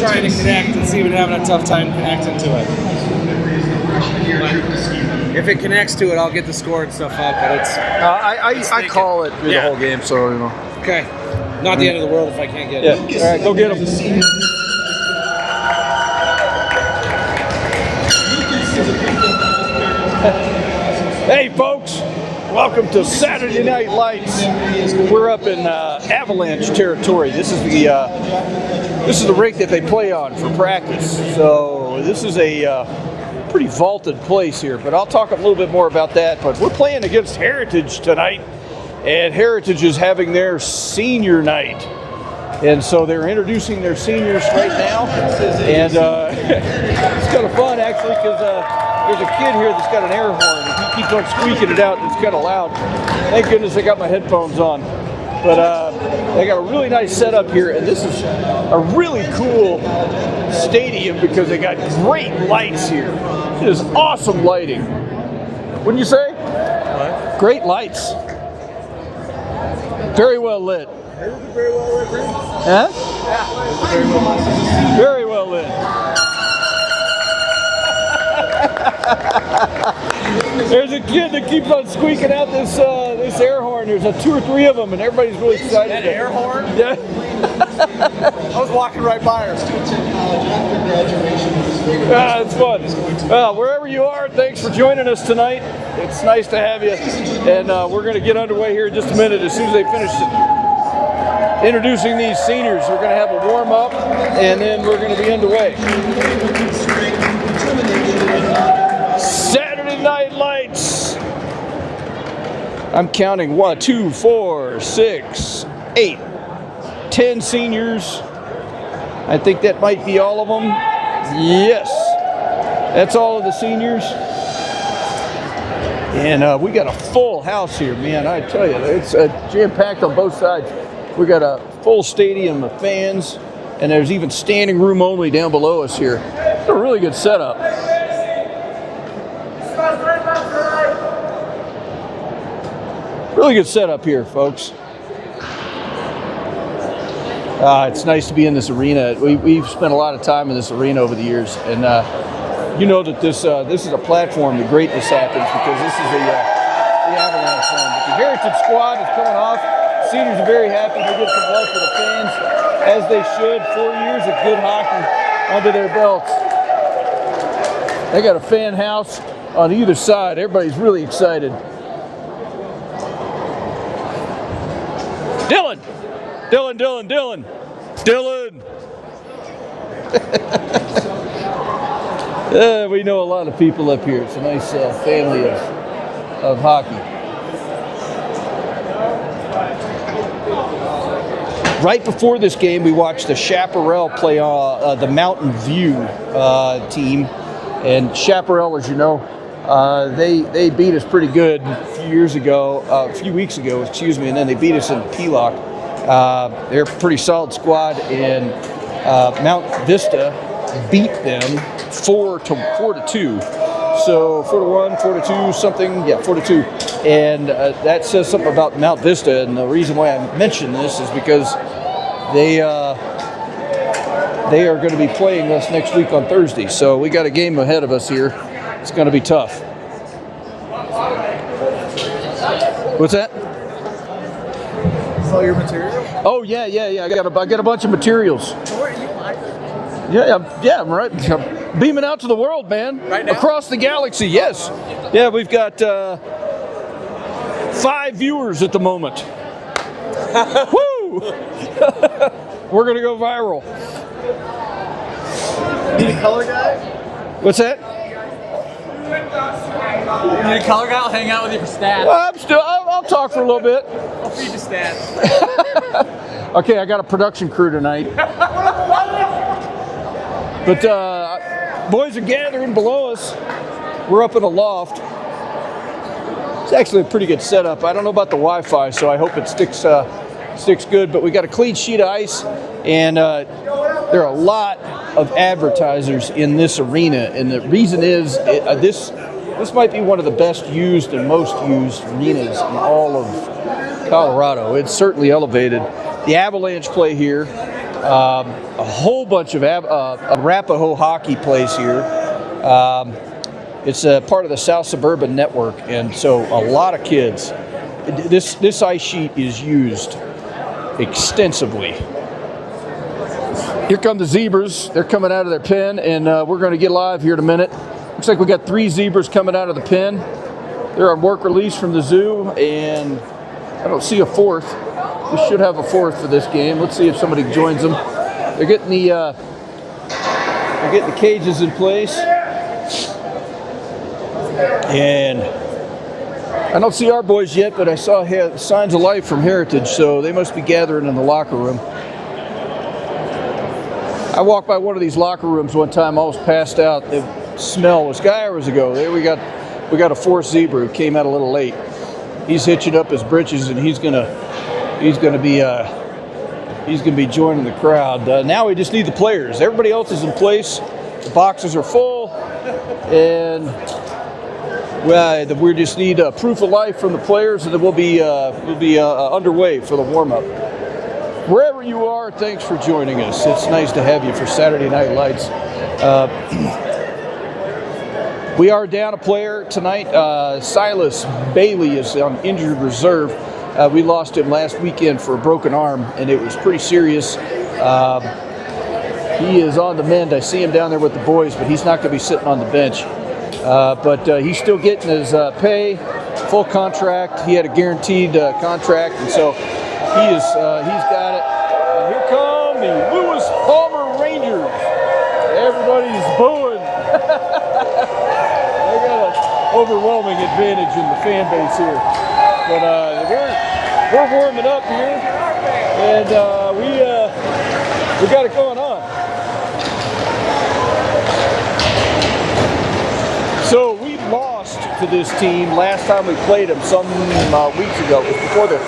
trying to connect and see if we're having a tough time connecting to it. If it connects to it, I'll get the score and stuff up. But it's I call it through the whole game, so you know. Okay, not the end of the world if I can't get it. All right, go get them. Hey, folks. Welcome to Saturday Night Lights. We're up in Avalanche territory. This is the rink that they play on for practice. So this is a pretty vaulted place here, but I'll talk a little bit more about that. But we're playing against Heritage tonight, and Heritage is having their senior night. And so they're introducing their seniors right now, and it's kind of fun actually because there's a kid here that's got an air horn. He keeps on squeaking it out, and it's kind of loud. Thank goodness I got my headphones on. But they got a really nice setup here, and this is a really cool stadium because they got great lights here. It is awesome lighting. Wouldn't you say? What? Great lights. Very well lit. Very well lit, Brady. Huh? Yeah. Very well lit. Very well lit. There's a kid that keeps on squeaking out this air horn. There's 2 or 3 of them, and everybody's really excited. That air horn? Yeah. I was walking right by her. It's fun. Well, wherever you are, thanks for joining us tonight. It's nice to have you, and we're going to get underway here in just a minute. As soon as they finish introducing these seniors, we're going to have a warm-up, and then we're going to be underway. Saturday Night Lights. I'm counting 1, 2, 4, 6, 8, 10 seniors. I think that might be all of them. Yes, that's all of the seniors. And we got a full house here, man. I tell you, it's jam-packed on both sides. We got a full stadium of fans, and there's even standing room only down below us here. It's a really good setup. Really good setup here, folks. It's nice to be in this arena. We've spent a lot of time in this arena over the years, and you know that this is a platform that greatness happens because this is the Avalanche one. But the Heritage squad is coming off. Seniors are very happy to get some love for the fans, as they should. 4 years of good hockey under their belts. They got a fan house on either side. Everybody's really excited. Dylan! We know a lot of people up here. It's a nice family of hockey. Right before this game, we watched the Chaparral play the Mountain View team. And Chaparral, as you know, they beat us pretty good a few weeks ago, and then they beat us in Pelock. They're a pretty solid squad, and Mount Vista beat them 4-2. So 4-1, 4-2, something, yeah, 4-2. And that says something about Mount Vista, and the reason why I mention this is because they are going to be playing us next week on Thursday. So we got a game ahead of us here. It's going to be tough. What's that? All your material? Oh yeah. I got a bunch of materials. Yeah, I'm right. I'm beaming out to the world, man. Right now? Across the galaxy, yes. Yeah, we've got 5 viewers at the moment. Woo! We're gonna go viral. You need a color guy? What's that? You need a color guy? I'll hang out with you for stats. I'll talk for a little bit. I'll feed you stats. Okay, I got a production crew tonight. But boys are gathering below us. We're up in a loft. It's actually a pretty good setup. I don't know about the Wi-Fi, so I hope it sticks good. But we got a clean sheet of ice, and there are a lot of advertisers in this arena. And the reason is this might be one of the best used and most used arenas in all of Colorado. It's certainly elevated. The Avalanche play here. A whole bunch of Arapahoe hockey plays here. It's a part of the South Suburban Network, and so a lot of kids. This ice sheet is used extensively. Here come the zebras. They're coming out of their pen, and we're going to get live here in a minute. Looks like we got 3 zebras coming out of the pen. They're on work release from the zoo, and I don't see a 4th. We should have a 4th for this game. Let's see if somebody joins them. They're getting the cages in place, and I don't see our boys yet, but I saw signs of life from Heritage, so they must be gathering in the locker room. I walked by one of these locker rooms one time. I was passed out. The smell was hours ago. There we got a 4th zebra who came out a little late. He's hitching up his britches, and he's gonna be joining the crowd. Now we just need the players. Everybody else is in place. The boxes are full, and we just need proof of life from the players, and then we'll be underway for the warm-up. Wherever you are, thanks for joining us. It's nice to have you for Saturday Night Lights. We are down a player tonight. Silas Bailey is on injured reserve. We lost him last weekend for a broken arm, and it was pretty serious. He is on the mend. I see him down there with the boys, but he's not going to be sitting on the bench. But he's still getting his pay, full contract. He had a guaranteed contract, and so he's got it. And here come the Lewis Palmer Rangers. Everybody's booing. They got an overwhelming advantage in the fan base here. But we're warming up here, and we got it going on. So we lost to this team last time we played them some weeks ago. It was before the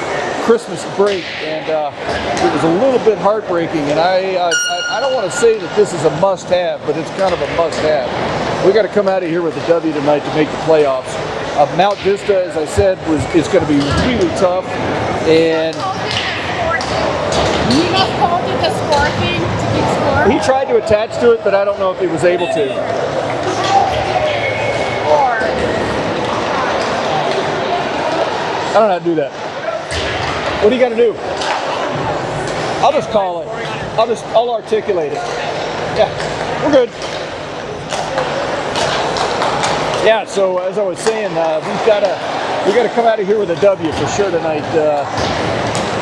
Christmas break, and it was a little bit heartbreaking. And I don't want to say that this is a must-have, but it's kind of a must-have. We got to come out of here with a W tonight to make the playoffs. Mount Vista, as I said, is going to be really tough, and he must call it the score thing to keep score. he tried to attach to it, but I don't know if he was able to. I don't know how to do that. What do you got to do? I'll just call it. I'll articulate it. Yeah, we're good. Yeah. So as I was saying, we got to come out of here with a W for sure tonight.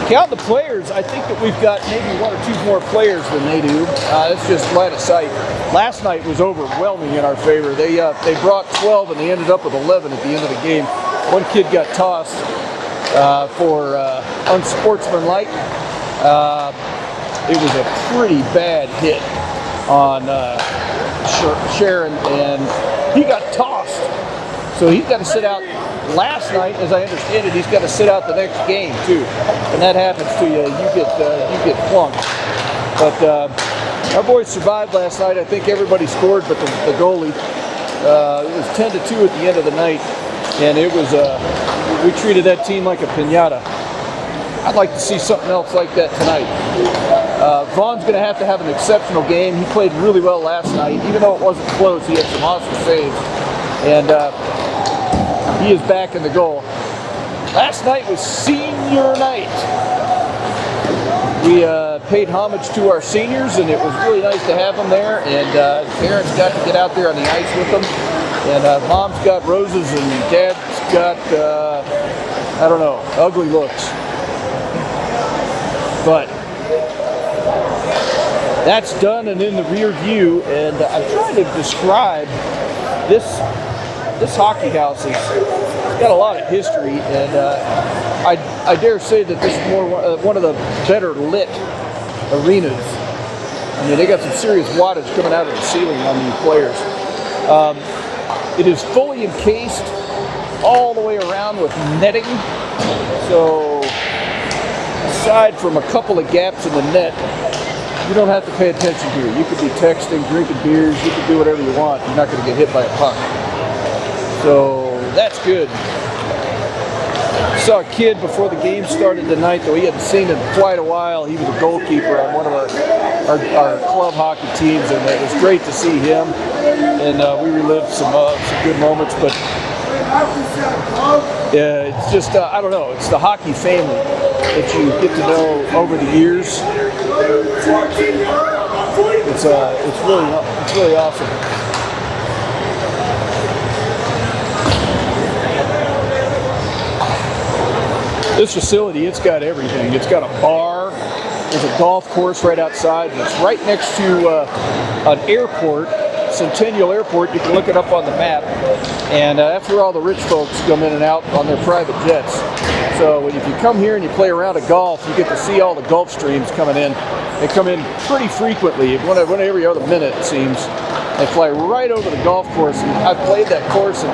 Count the players. I think that we've got maybe 1 or 2 more players than they do. It's just line of sight. Last night was overwhelming in our favor. They brought 12 and they ended up with 11 at the end of the game. One kid got tossed for unsportsmanlike. It was a pretty bad hit on Sharon, and he got tossed. So he's got to sit out. Last night, as I understand it, he's got to sit out the next game too. And that happens to you. You get plunked. But our boys survived last night. I think everybody scored, but the goalie. It was 10-2 at the end of the night, and it was we treated that team like a piñata. I'd like to see something else like that tonight. Vaughn's going to have an exceptional game. He played really well last night, even though it wasn't close. He had some awesome saves, and he is back in the goal. Last night was senior night. We paid homage to our seniors, and it was really nice to have them there. And parents got to get out there on the ice with them. And mom's got roses, and dad's got, I don't know, ugly looks. But that's done and in the rear view. And I'm trying to describe this hockey house. It's got a lot of history, and I dare say that this is one of the better lit arenas. I mean, they got some serious wattage coming out of the ceiling on these players. It is fully encased all the way around with netting. So aside from a couple of gaps in the net, you don't have to pay attention here. You could be texting, drinking beers, you can do whatever you want. You're not going to get hit by a puck. So that's good. saw a kid before the game started tonight, though he hadn't seen him in quite a while. He was a goalkeeper on one of our club hockey teams, and it was great to see him. And we relived some good moments, but it's just, I don't know, it's the hockey family that you get to know over the years. It's really awesome. This facility, it's got everything. It's got a bar, there's a golf course right outside, and it's right next to an airport, Centennial Airport. You can look it up on the map. And that's where all the rich folks come in and out on their private jets. So if you come here and you play around a golf, you get to see all the Gulf Streams coming in. They come in pretty frequently, one every other minute it seems. They fly right over the golf course. And I've played that course, and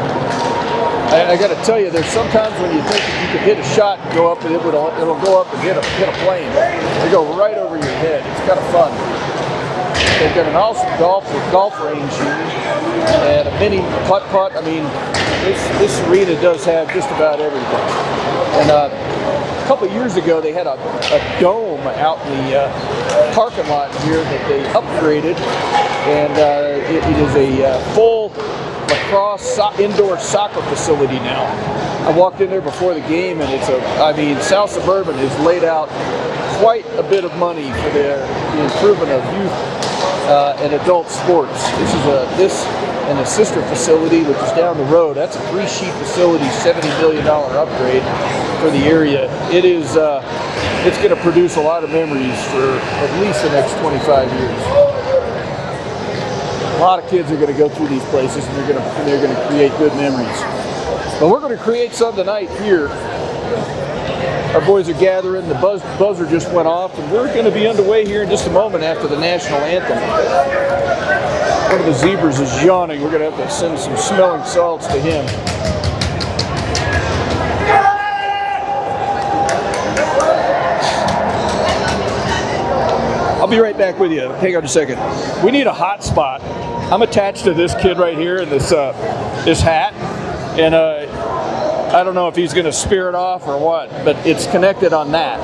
I got to tell you, there's sometimes when you think that you could hit a shot and go up, and it'll go up and hit a plane. They go right over your head. It's kind of fun. They've got an awesome golf range here, and a mini putt-putt. I mean, this arena does have just about everything. And a couple of years ago, they had a dome out in the parking lot here that they upgraded, and it is a full lacrosse indoor soccer facility now. I walked in there before the game, and South Suburban has laid out quite a bit of money for the improvement of youth and adult sports. This and a sister facility, which is down the road. That's a 3-sheet facility, $70 million upgrade for the area. It's going to produce a lot of memories for at least the next 25 years. A lot of kids are going to go through these places, and they're going to create good memories. But we're going to create some tonight here. Our boys are gathering. The buzzer just went off, and we're going to be underway here in just a moment after the national anthem. One of the zebras is yawning. We're going to have to send some smelling salts to him. I'll be right back with you. Hang on a second. We need a hot spot. I'm attached to this kid right here in this hat, and I don't know if he's going to spear it off or what, but it's connected on that.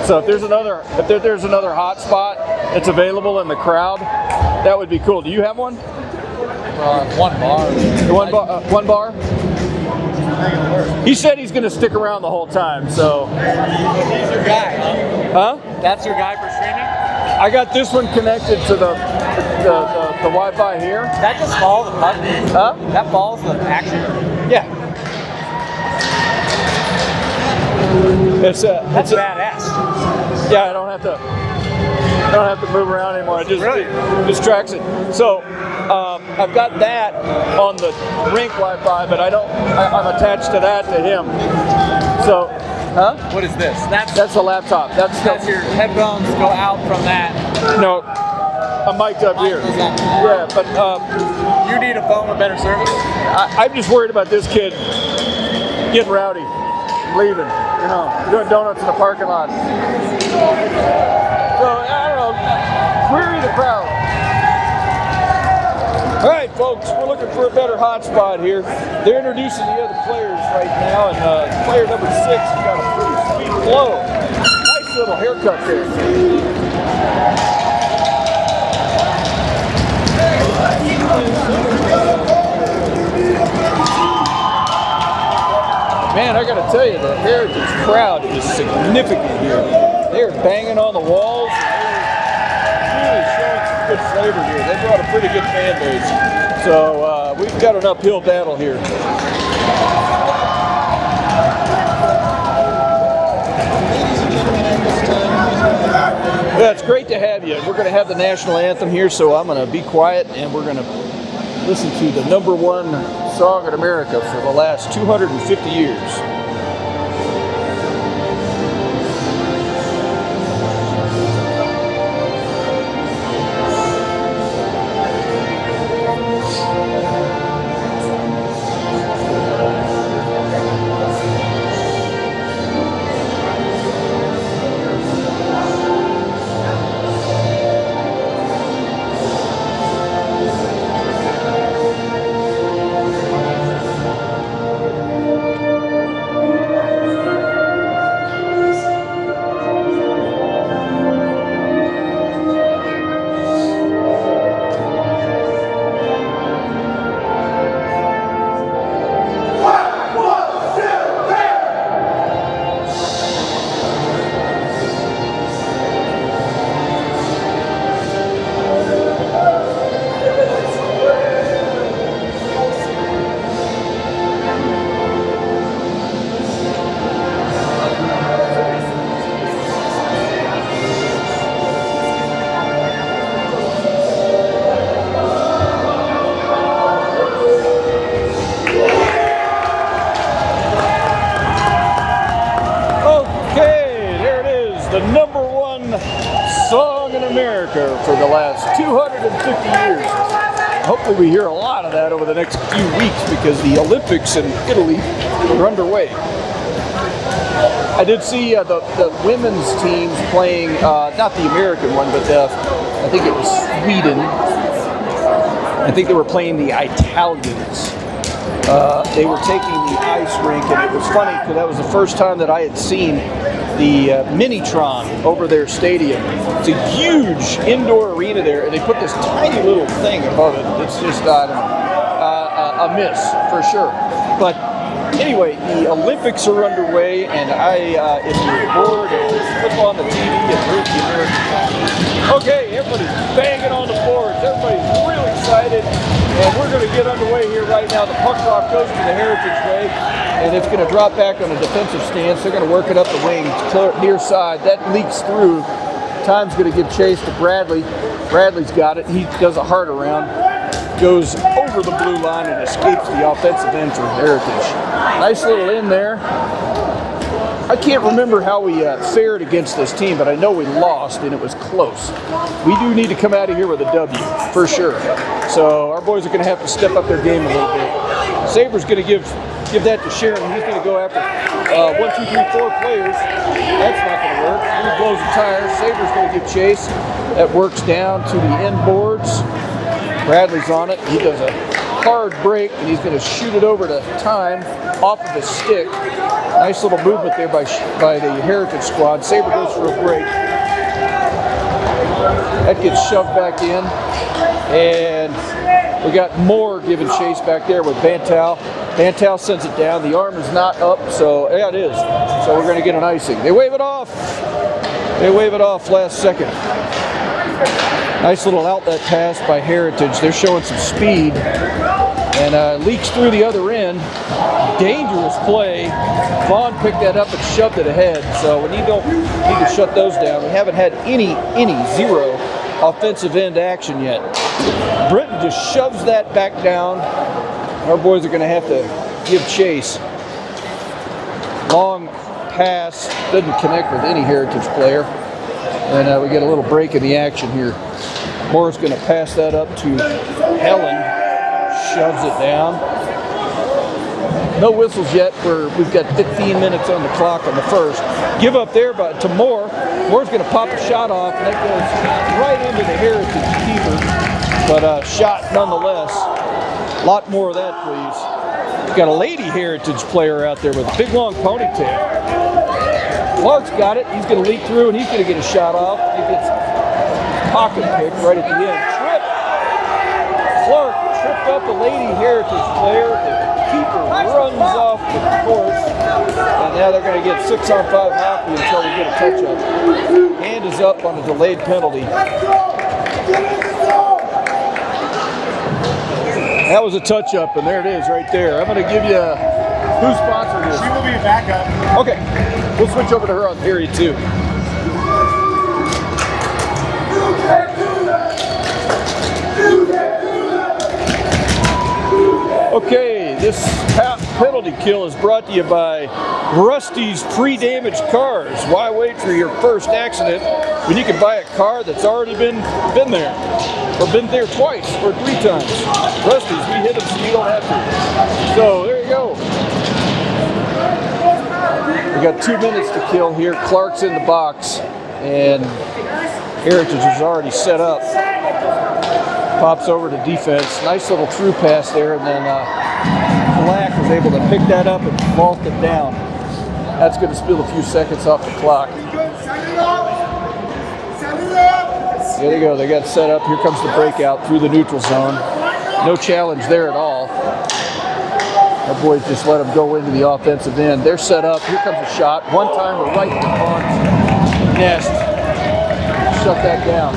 So if there's another hot spot that's available in the crowd, that would be cool. Do you have one? One bar. One bar? He said he's going to stick around the whole time, so. He's your guy, huh? Huh? That's your guy for streaming? I got this one connected to the Wi-Fi here. That just follows the button? Huh? That follows the action? Yeah. That's badass. Yeah, I don't have to move around anymore. It just tracks it. So I've got that on the rink Wi-Fi, but I'm attached to that to him. So, huh? What is this? That's a laptop. That's your headphones go out from that. No, I'm mic'd up here. Yeah, but you need a phone with better service? I'm just worried about this kid getting rowdy, leaving, doing donuts in the parking lot. So, I don't know, query the crowd. All right, folks, we're looking for a better hotspot here. They're introducing the other players right now, and player number 6 has got a pretty sweet flow. Nice little haircut there. Man, I gotta tell you, the Heritage crowd is significant here. They're banging on the walls. They're really showing some good flavor here. They brought a pretty good fan base. So we've got an uphill battle here. Yeah, it's great to have you. We're going to have the national anthem here, so I'm going to be quiet, and we're going to listen to the #1 song in America for the last 250 years. the #1 song in America for the last 250 years. Hopefully we hear a lot of that over the next few weeks because the Olympics in Italy are underway. I did see the women's teams playing, not the American one, but I think it was Sweden. I think they were playing the Italians. They were taking the ice rink, and it was funny because that was the first time that I had seen the Minitron over their stadium. It's a huge indoor arena there, and they put this tiny little thing above it. It's just, I don't know, a miss for sure. But anyway, the Olympics are underway, and if you're bored, flip on the TV and root the American song. Okay, everybody's banging on the boards. Everybody's real excited, and we're going to get underway here right now. The puck drop goes to the Heritage Way, and it's going to drop back on a defensive stance. They're going to work it up the wing, near side. That leaks through. Time's going to give chase to Bradley. Bradley's got it. He does a heart around, goes over the blue line, and escapes the offensive end for Heritage. Nice little in there. I can't remember how we fared against this team, but I know we lost, and it was close. We do need to come out of here with a W, for sure. So our boys are going to have to step up their game a little bit. Saber's going to give that to Sharon. He's going to go after 1, 2, 3, 4 players. That's not going to work. He blows the tires. Saber's going to give chase. That works down to the end boards. Bradley's on it. He does a hard break, and he's going to shoot it over to Time off of his stick. Nice little movement there by the Heritage squad. Saber goes for a break. That gets shoved back in, and we got Moore giving chase back there with Bantal. Bantal sends it down. The arm is not up, so yeah, it is. So we're going to get an icing. They wave it off. They wave it off last second. Nice little outlet pass by Heritage. They're showing some speed, and leaks through the other end. Dangerous play. Vaughn picked that up and shoved it ahead, so we need to shut those down. We haven't had any zero offensive end action yet. Britton just shoves that back down. Our boys are going to have to give chase. Long pass, doesn't connect with any Heritage player. And we get a little break in the action here. Moore's going to pass that up to Helen. Shoves it down. No whistles yet. We've got 15 minutes on the clock on the first. Give up there to Moore. Moore's going to pop a shot off, and that goes right into the Heritage keeper. But shot nonetheless. A lot more of that, please. We've got a lady Heritage player out there with a big long ponytail. Clark's got it. He's going to leak through, and he's going to get a shot off. He gets pocket picked right at the end. Trip. Clark tripped up a lady Heritage player. The keeper runs off the course, and now they're going to get 6-on-5 hockey until we get a touch-up. Hand is up on a delayed penalty. That was a touch-up, and there it is right there. I'm going to give you who's sponsoring this. She will be a backup. Okay, we'll switch over to her on period 2. Okay, this penalty kill is brought to you by Rusty's Pre-Damaged Cars. Why wait for your first accident when you can buy a car that's already been there, or been there twice or 3 times? Rusty's, we hit them so you don't have to. So there you go. We got 2 minutes to kill here. Clark's in the box, and Heritage is already set up. Pops over to defense. Nice little through pass there, and then Black was able to pick that up and vault it down. That's going to steal a few seconds off the clock. There they go. They got set up. Here comes the breakout through the neutral zone. No challenge there at all. Our boys just let them go into the offensive end. They're set up. Here comes a shot. One timer right in the nest. Shut that down.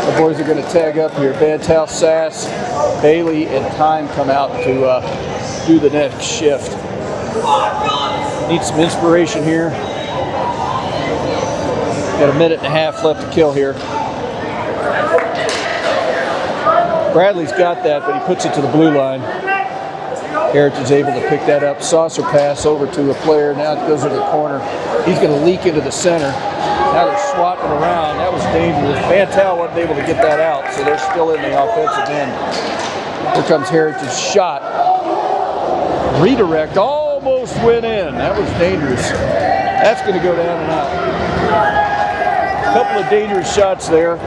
The boys are going to tag up here. Bantal, Sass, Bailey, and Time come out to do the next shift. Need some inspiration here. Got a minute and a half left to kill here. Bradley's got that, but he puts it to the blue line. Heritage able to pick that up. Saucer pass over to a player. Now it goes to the corner. He's going to leak into the center. Now they're swatting around. That was dangerous. Bantal wasn't able to get that out, so they're still in the offensive end. Here comes Heritage's shot. Redirect almost went in. That was dangerous. That's going to go down and out. A couple of dangerous shots there,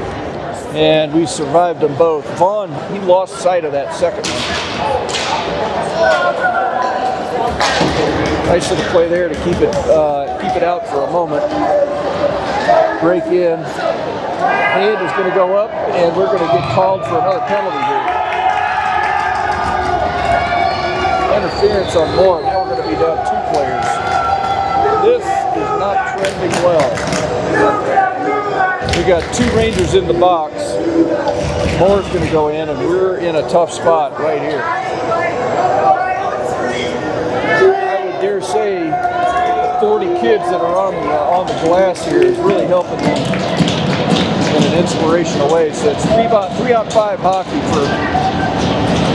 and we survived them both. Vaughn, he lost sight of that second one. Nice little play there to keep it out for a moment. Break in. Hand is going to go up, and we're going to get called for another penalty here. Interference on Moore. Now we're going to be down 2 players. This is not trending well. We got 2 Rangers in the box. Moore's going to go in, and we're in a tough spot right here. I would dare say 40 kids that are on the glass here is really helping them in an inspirational way. So it's 3-on-5 hockey for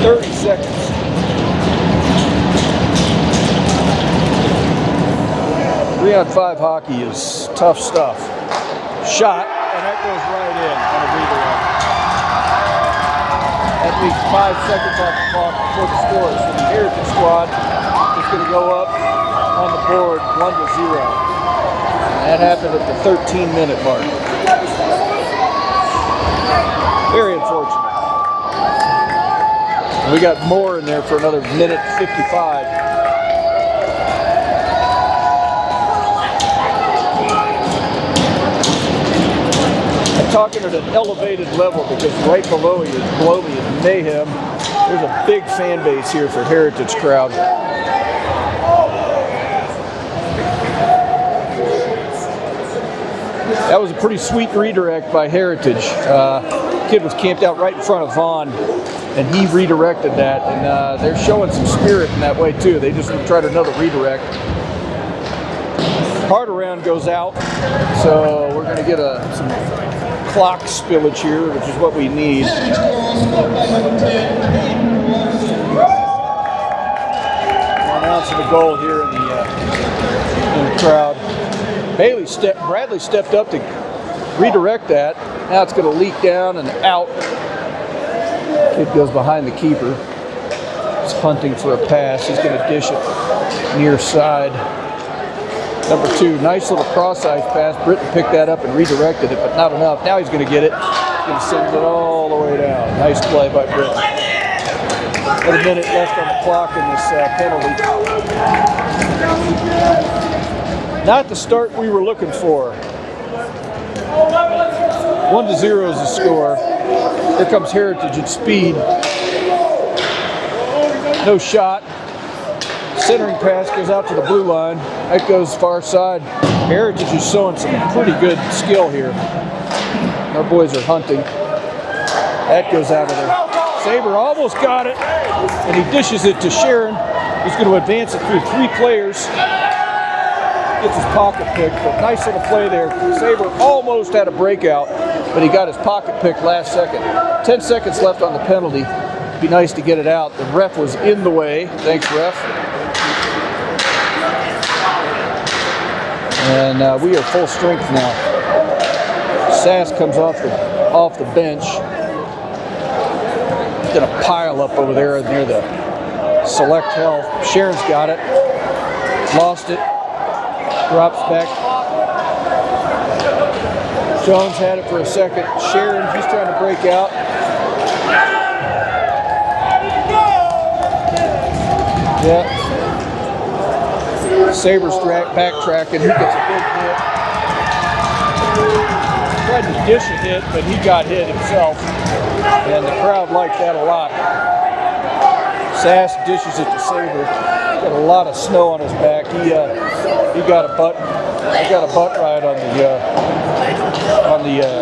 30 seconds. 3-on-5 hockey is tough stuff. Shot, and that goes right in on a redirect. That leaves 5 seconds off the clock before the score. So the Heritage squad is going to go up on the board 1-0. That happened at the 13-minute mark. Very unfortunate. And we got Moore in there for another minute 55. I'm talking at an elevated level because right below me is Mayhem. There's a big fan base here for Heritage crowd. That was a pretty sweet redirect by Heritage. Kid was camped out right in front of Vaughn, and he redirected that. And they're showing some spirit in that way too. They just tried another redirect. Hard around goes out, so we're going to get some clock spillage here, which is what we need. 1 ounce of the goal here in the crowd. Bradley stepped up to redirect that. Now it's going to leak down and out. Kid goes behind the keeper. He's hunting for a pass. He's going to dish it near side. Number 2, nice little cross-ice pass. Britton picked that up and redirected it, but not enough. Now he's going to get it. He's going to send it all the way down. Nice play by Britton. About a minute left on the clock in this penalty. Not the start we were looking for. 1-0 is the score. Here comes Heritage at speed. No shot. Centering pass goes out to the blue line. That goes far side. Heritage is showing some pretty good skill here. Our boys are hunting. That goes out of there. Saber almost got it, and he dishes it to Sharon. He's going to advance it through 3 players. Gets his pocket pick, but nice little play there. Saber almost had a breakout, but he got his pocket pick last second. 10 seconds left on the penalty. It'd be nice to get it out. The ref was in the way. Thanks, ref. And we are full strength now. Sass comes off the bench. Gonna pile up over there near the Select Health. Sharon's got it. Lost it. Drops back. Jones had it for a second. Sharon, he's trying to break out. Yeah. Saber's backtracking. He gets a big hit. Tried to dish a hit, but he got hit himself. And the crowd liked that a lot. Sass dishes it to Saber. Got a lot of snow on his back. He got a butt ride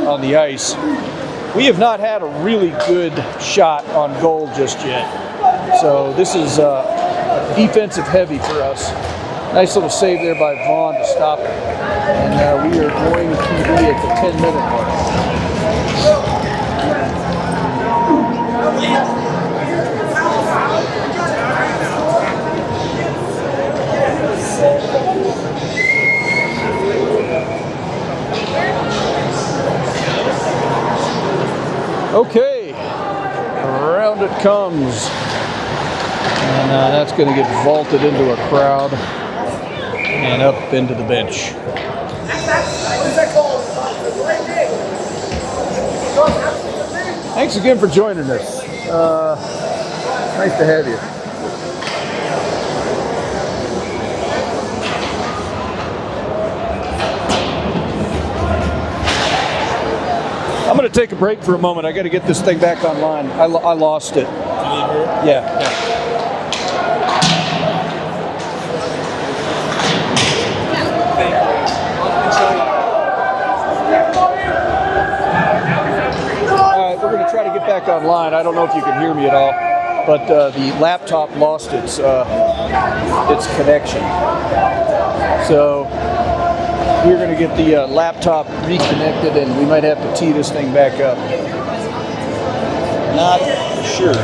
on the ice. We have not had a really good shot on goal just yet. So this is defensive heavy for us. Nice little save there by Vaughn to stop it. And we are going to be at the 10-minute mark. comes. And that's going to get vaulted into a crowd and up into the bench. Thanks again for joining us. Nice to have you. I'm going to take a break for a moment. I got to get this thing back online. I lost it. Yeah. We're going to try to get back online. I don't know if you can hear me at all, but the laptop lost its connection. So we're going to get the laptop reconnected, and we might have to tee this thing back up. Not sure.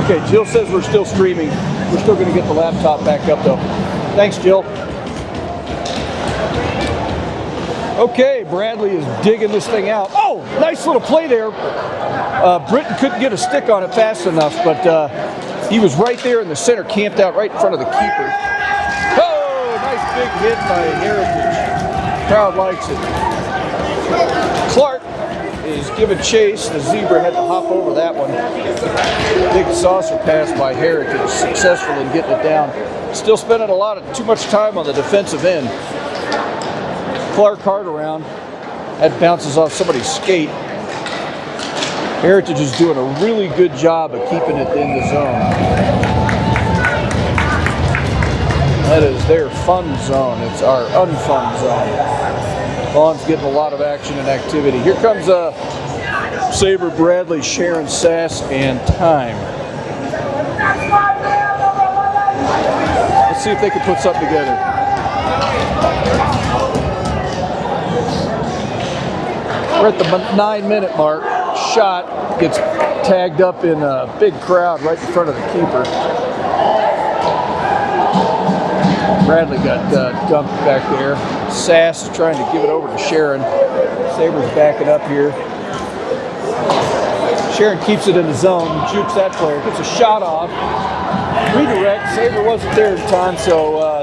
Okay, Jill says we're still streaming. We're still going to get the laptop back up, though. Thanks, Jill. Okay, Bradley is digging this thing out. Oh, nice little play there. Britton couldn't get a stick on it fast enough, but he was right there in the center, camped out right in front of the keeper. Oh, nice big hit by Heritage. Crowd likes it. Clark is giving chase. The Zebra had to hop over that one. Big saucer pass by Heritage, successful in getting it down. Still spending too much time on the defensive end. Clark hard around. That bounces off somebody's skate. Heritage is doing a really good job of keeping it in the zone. That is their fun zone. It's our unfun zone. Vaughn's getting a lot of action and activity. Here comes Saber, Bradley, Sharon, Sass, and Time. Let's see if they can put something together. We're at the 9-minute mark. Shot gets tagged up in a big crowd right in front of the keeper. Bradley got dumped back there. Sass is trying to give it over to Sharon. Saber's backing up here. Sharon keeps it in the zone, jukes that player, gets a shot off. Redirect. Saber wasn't there in time, so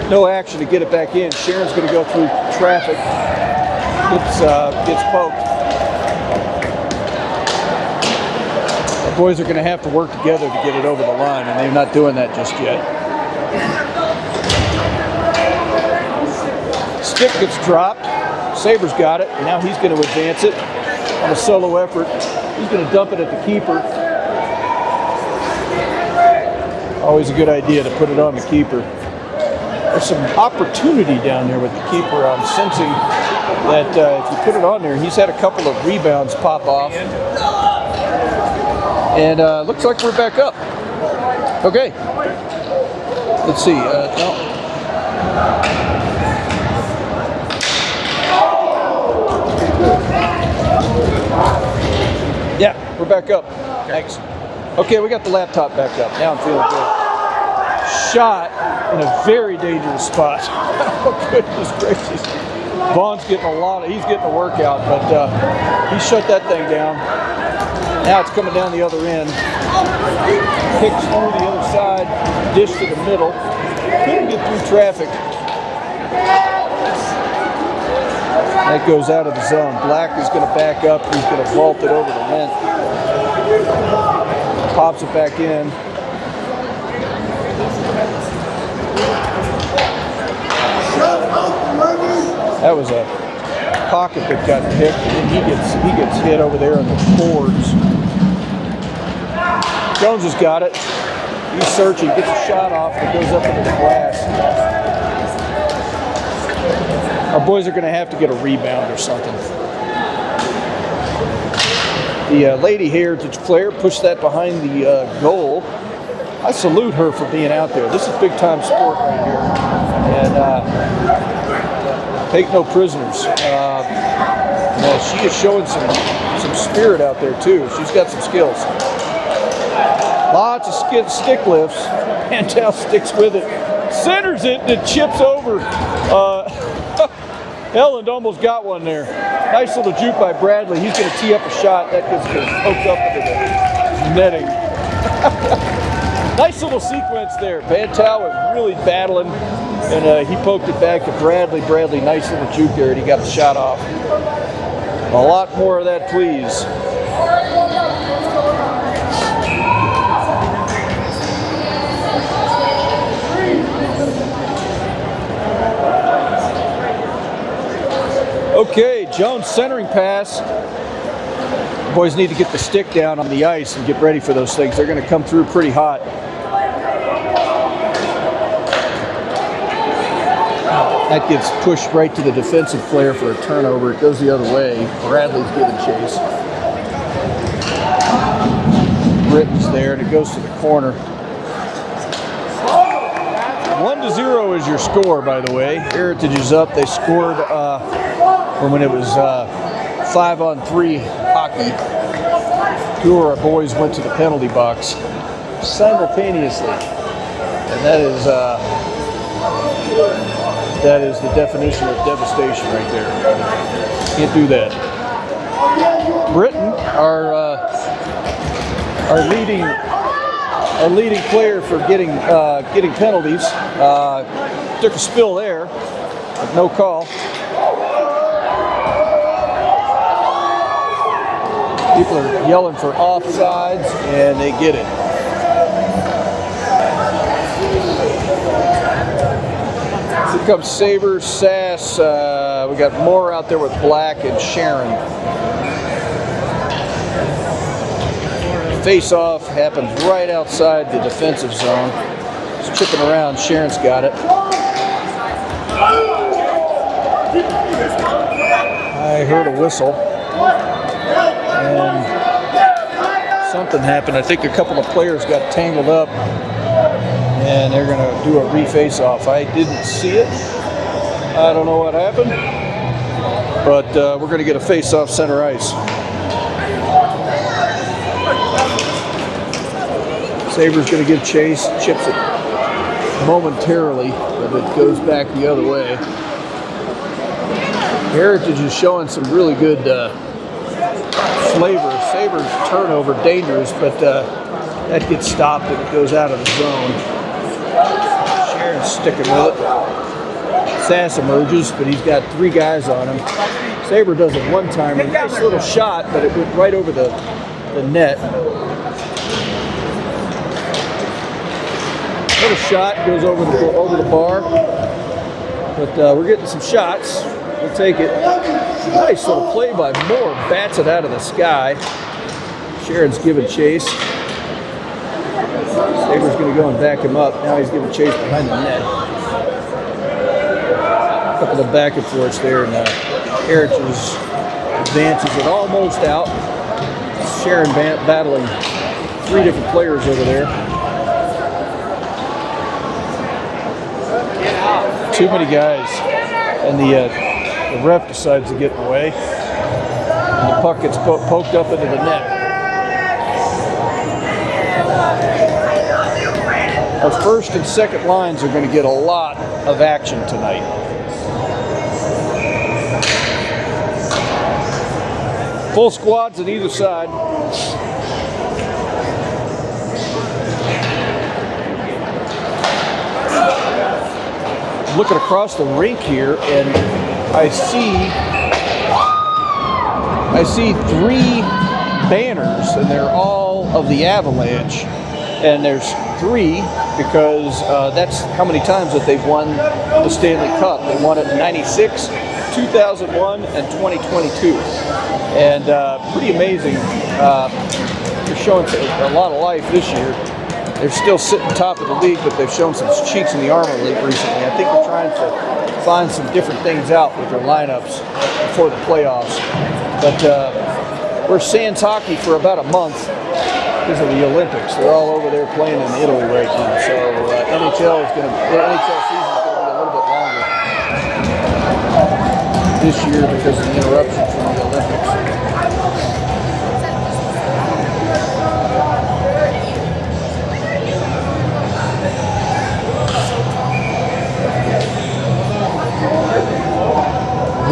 no action to get it back in. Sharon's going to go through traffic. Gets poked. The boys are going to have to work together to get it over the line, and they're not doing that just yet. Stick gets dropped. Saber's got it, and now he's going to advance it on a solo effort. He's going to dump it at the keeper. Always a good idea to put it on the keeper. There's some opportunity down there with the keeper. I'm sensing that if you put it on there, he's had a couple of rebounds pop off. And looks like we're back up. Okay. Let's see. No. Yeah, we're back up. Thanks. Okay, we got the laptop back up. Now I'm feeling good. Shot in a very dangerous spot. Oh, goodness gracious. Vaughn's getting he's getting a workout, but he shut that thing down. Now it's coming down the other end. Kicks through the other side, dish to the middle. Couldn't get through traffic. That goes out of the zone. Black is going to back up. He's going to vault it over the length. Pops it back in. That was a pocket that got picked, and he gets hit over there on the boards. Jones has got it. He's searching, gets a shot off that goes up into the glass. Our boys are going to have to get a rebound or something. The Lady Heritage player pushed that behind the goal. I salute her for being out there. This is big time sport right here. And take no prisoners. She is showing some spirit out there too. She's got some skills. Lots of stick lifts. Pantel sticks with it. Centers it and it chips over. Elland almost got one there. Nice little juke by Bradley. He's going to tee up a shot. That gets poked up into the netting. Nice little sequence there. Bantal was really battling, and he poked it back to Bradley. Bradley, nice little juke there, and he got the shot off. A lot more of that, please. Okay, Jones centering pass. Boys need to get the stick down on the ice and get ready for those things. They're going to come through pretty hot. That gets pushed right to the defensive player for a turnover. It goes the other way. Bradley's giving chase. Britton's there, and it goes to the corner. 1-0 is your score, by the way. Heritage is up. They scored when it was 5-on-3 hockey. Two of our boys went to the penalty box simultaneously, and that is the definition of devastation right there. Can't do that. Britton, our leading player for getting penalties, took a spill there, but no call. People are yelling for offsides, and they get it. Here comes Sabres, Sass. We got Moore out there with Black and Sharon. Face-off happens right outside the defensive zone. It's chipping around. Sharon's got it. I heard a whistle. And something happened. I think a couple of players got tangled up, and they're going to do a re-face-off. I didn't see it. I don't know what happened, but we're going to get a face-off center ice. Sabres going to give chase, chips it momentarily, but it goes back the other way. Heritage is showing some really good flavor. Sabres turnover, dangerous, but that gets stopped and it goes out of the zone. Sharon's sticking with it. Sass emerges, but he's got three guys on him. Sabre does it one time, a nice little shot, but it went right over the net. Little shot goes over the bar, but we're getting some shots. We'll take it. Nice little play by Moore. Bats it out of the sky. Sharon's giving chase. Sabre's going to go and back him up. Now he's giving chase behind the net. A couple of back and forths there, and Heritage advances it almost out. Sharon battling three different players over there. Too many guys, and the ref decides to get in the way, and the puck gets poked up into the net. Our first and second lines are going to get a lot of action tonight. Full squads on either side. Looking across the rink here, and I see three banners, and they're all of the Avalanche. And there's three because that's how many times that they've won the Stanley Cup. They won it in '96, 2001, and 2022. And pretty amazing. They're showing a lot of life this year. They're still sitting top of the league, but they've shown some cheeks in the armor recently. I think they're trying to find some different things out with their lineups before the playoffs. But we're Sands hockey for about a month because of the Olympics. They're all over there playing in Italy right now. So NHL season is going to be a little bit longer this year because of the interruption from the Olympics.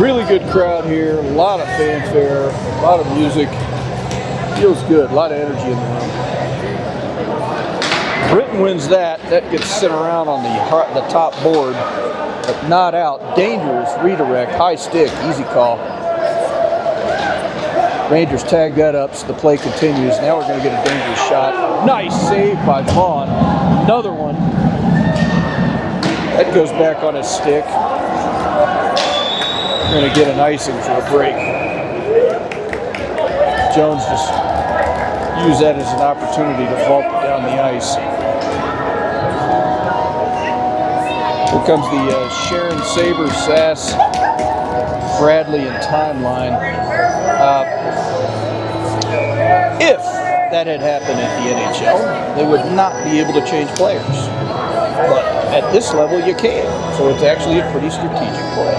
Really good crowd here, a lot of fanfare, a lot of music. Feels good, a lot of energy in the room. Britton wins that. That gets sent around on the top board, but not out. Dangerous redirect, high stick, easy call. Rangers tag that up, so the play continues. Now we're going to get a dangerous shot. Nice save by Vaughn. Another one. That goes back on his stick. We're going to get an icing for a break. Jones just used that as an opportunity to vault it down the ice. Here comes the Sharon Saber, Sass, Bradley, and timeline. If that had happened at the NHL, they would not be able to change players. But at this level, you can. So it's actually a pretty strategic play.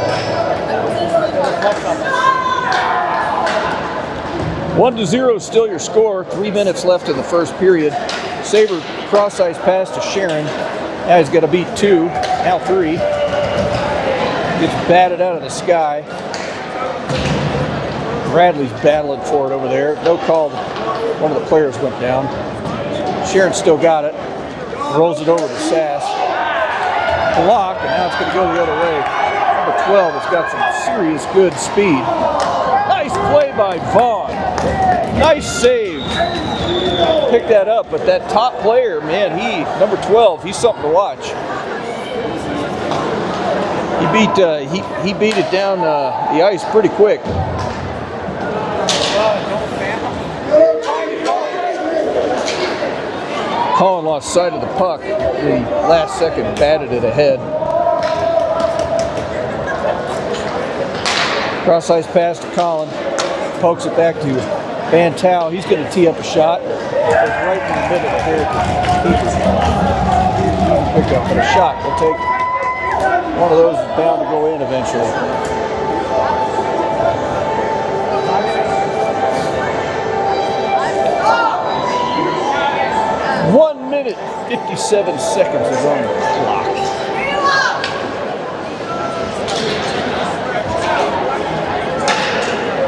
1-0 still your score. 3 minutes left in the first period. Saber cross-ice pass to Sharon. Now he's got to beat 2. Now 3. Gets batted out of the sky. Bradley's battling for it over there. No call. One of the players went down. Sharon still got it. Rolls it over to Sass. Block, and now it's going to go the other way. Number 12 has got some serious good speed. Nice play by Vaughn. Nice save. Picked that up, but that top player, man, number 12, he's something to watch. He beat it down the ice pretty quick. Colin lost sight of the puck. The last second batted it ahead. Cross ice pass to Colin. Pokes it back to Van Tau. He's going to tee up a shot. It's right in the middle of the pick up, but a shot. We'll take one of those is bound to go in eventually. 1 minute, 57 seconds is on the clock.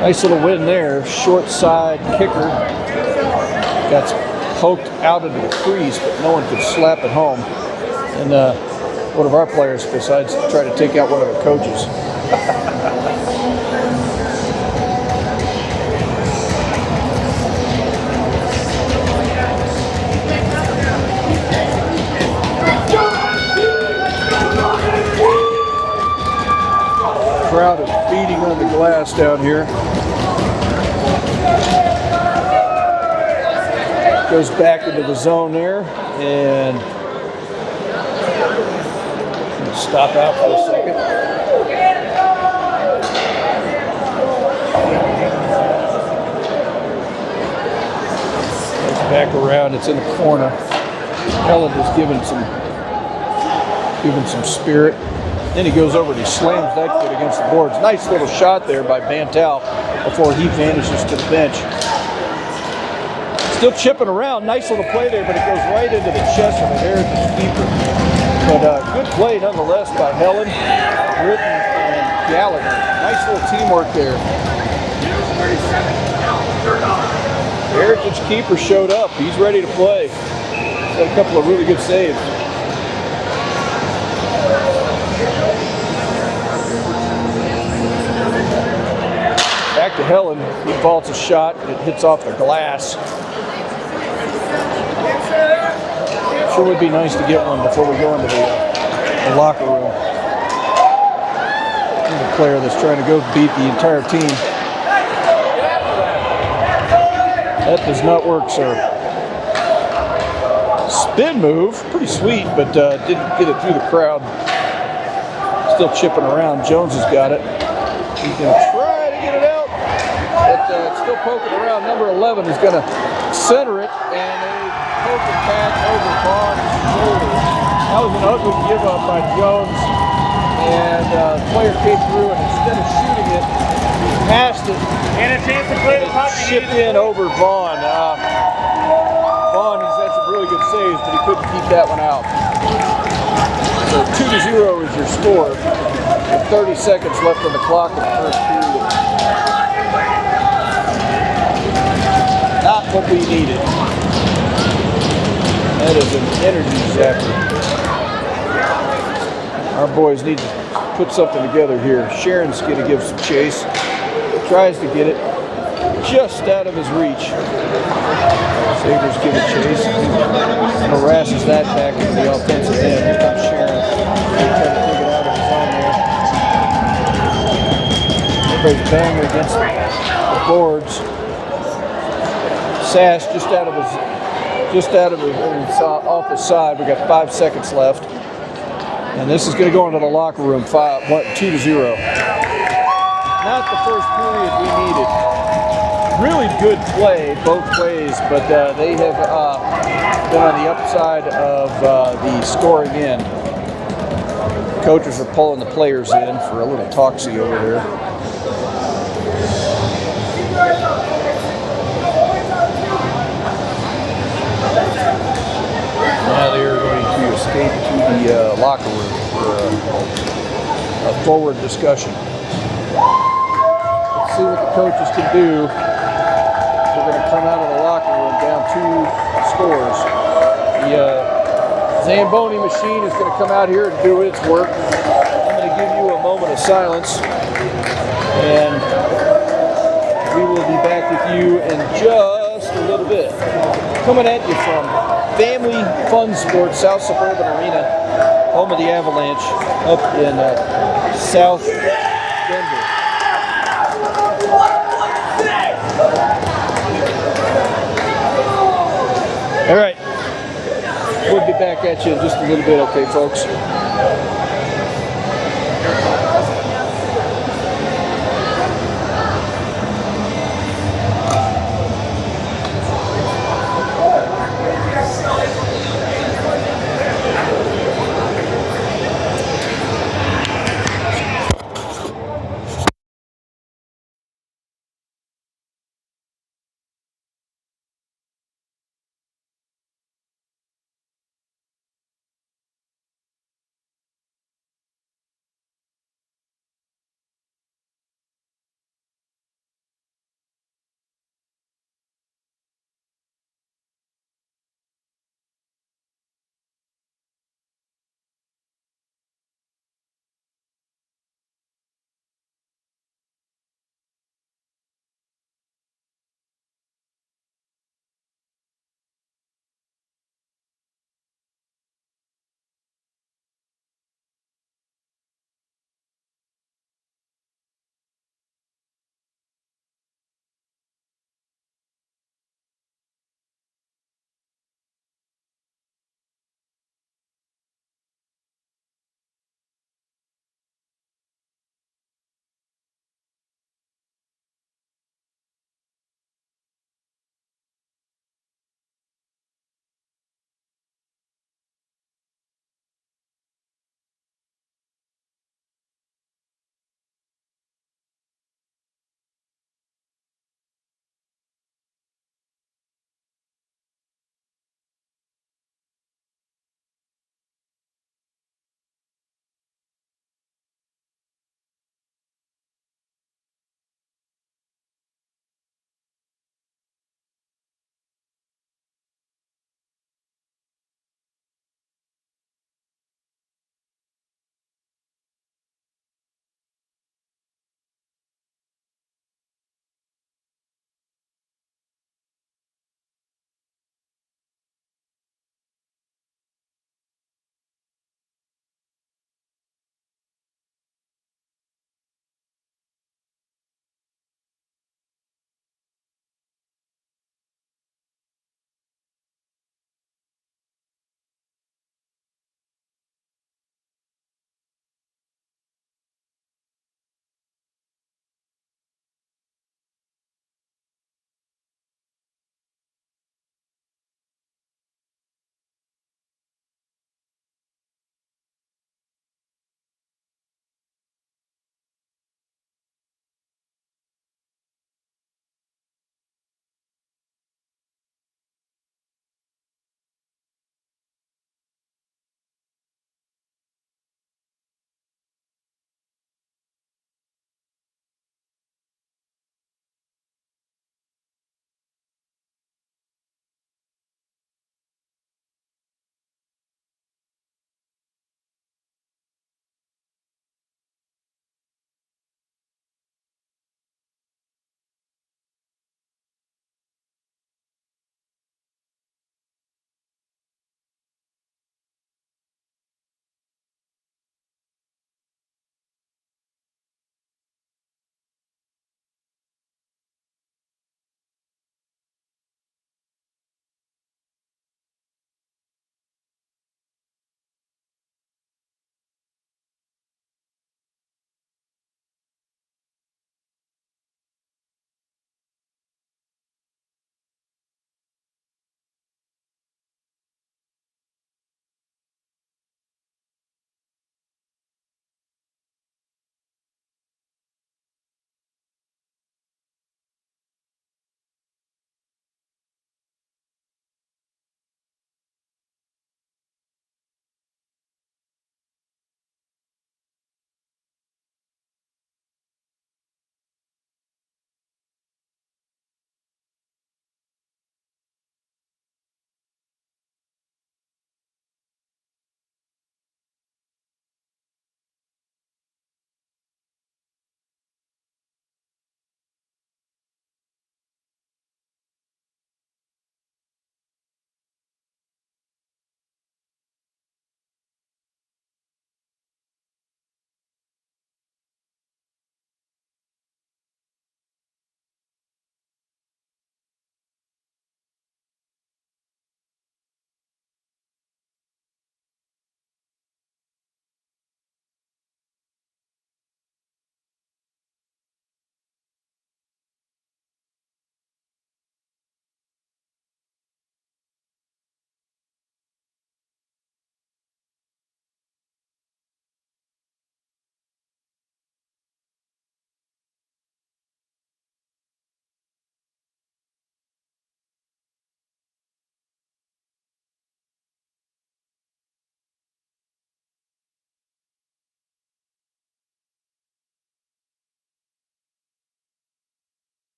Nice little win there. Short side kicker. That's poked out into the crease, but no one could slap it home. And one of our players decides to try to take out one of the coaches. Crowd is beating on the glass down here. Goes back into the zone there and stop out for a second. Goes back around. It's in the corner. Helen is giving some spirit. Then he goes over and he slams that kid against the boards. Nice little shot there by Bantal before he vanishes to the bench. Still chipping around. Nice little play there, but it goes right into the chest of the Heritage keeper. But good play nonetheless by Helen, Britton, and Gallagher. Nice little teamwork there. The Heritage keeper showed up. He's ready to play. He's got a couple of really good saves. Back to Helen. He vaults a shot. It hits off the glass. Sure would be nice to get one before we go into the locker room. Here's a player that's trying to go beat the entire team. That does not work, sir. Spin move. Pretty sweet, but didn't get it through the crowd. Still chipping around. Jones has got it. He's going to try to get it out. But it's still poking around. Number 11 is going to center it, and a poking pass over Vaughn's shoulder. That was an ugly give up by Jones, and the player came through, and instead of shooting it, he passed it. And a chance to play the puck. Shipped in over Vaughn. Vaughn has had some really good saves, but he couldn't keep that one out. So 2-0 is your score. With 30 seconds left on the clock in the first period. Not what we needed. That is an energy zapper. Our boys need to put something together here. Sharon's going to give some chase. Tries to get it just out of his reach. Sabres give a chase. Harasses that back into the offensive end. Here comes Sharon. Trying to take it out of his own there. Everybody's banging against the boards. Sash just out of his off his side. We got 5 seconds left. And this is going to go into the locker room 2-0. Not the first period we needed. Really good play both ways, but they have been on the upside of the scoring end. Coaches are pulling the players in for a little toxie over there. Now they are going to escape to the locker room for a forward discussion. Let's see what the coaches can do. We're going to come out of the locker room down 2 scores. The Zamboni machine is going to come out here and do its work. I'm going to give you a moment of silence, and we will be back with you in just a little bit. Coming at you from Family Fun Sports, South Suburban Arena, home of the Avalanche, up in South Denver. All right, we'll be back at you in just a little bit, okay, folks?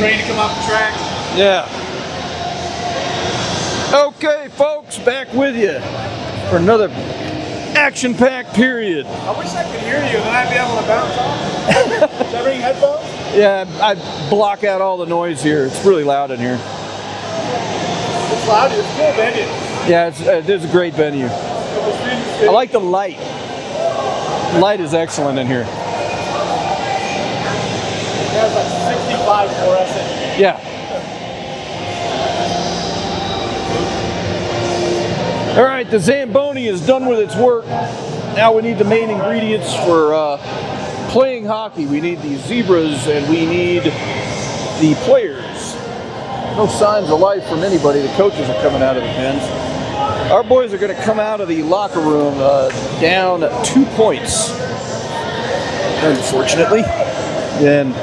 train to come off the track. Yeah. Okay, folks, back with you for another action-packed period. I wish I could hear you, then I'd be able to bounce off. Should I bring headphones? Yeah, I block out all the noise here. It's really loud in here. It's loud. It's cool venue. Yeah, it is a great venue. I like the light. The light is excellent in here. It has like 65 fluorescent. Yeah. All right, the Zamboni is done with its work. Now we need the main ingredients for playing hockey. We need the zebras and we need the players. No signs of life from anybody. The coaches are coming out of the pens. Our boys are going to come out of the locker room down 2 points, unfortunately. And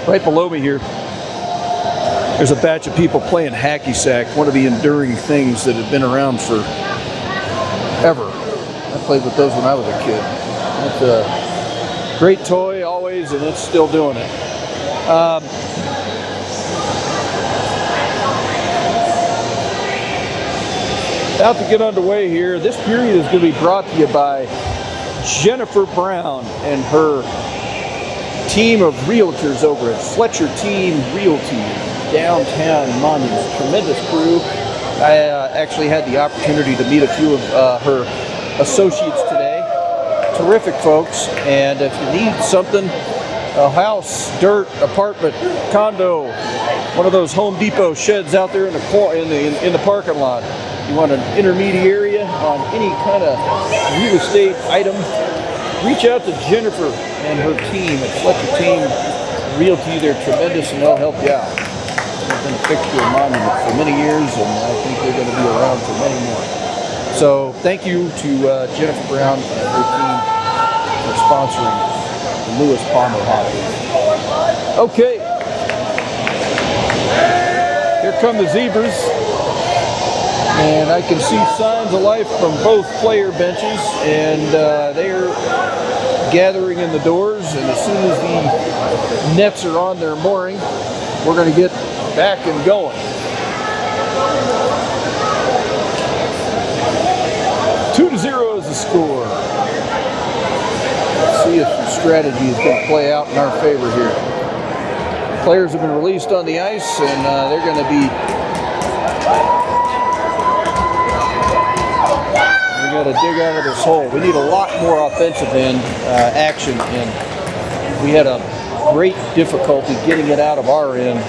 right below me here, there's a batch of people playing hacky sack, one of the enduring things that have been around for ever. I played with those when I was a kid. It's a great toy always, and it's still doing it. About to get underway here. This period is going to be brought to you by Jennifer Brown and her team of realtors over at Fletcher Team Realty, downtown Monmouth. Tremendous crew. I actually had the opportunity to meet a few of her associates today. Terrific folks. And if you need something, a house, dirt, apartment, condo, one of those Home Depot sheds out there in the parking lot, you want an intermediary on any kind of real estate item, reach out to Jennifer and her team at Fletcher Team Realty. They're tremendous and they'll help you out. They've been a fixture of Monument for many years, and I think they're going to be around for many more. So thank you to Jennifer Brown and her team for sponsoring the Lewis Palmer Hockey. Okay, here come the Zebras. And I can see signs of life from both player benches, and they are gathering in the doors. And as soon as the nets are on their mooring, we're going to get back and going. 2-0 is the score. Let's see if the strategy is going to play out in our favor here. Players have been released on the ice, and they're going to be. Got to dig out of this hole. We need a lot more offensive end action, and we had a great difficulty getting it out of our end,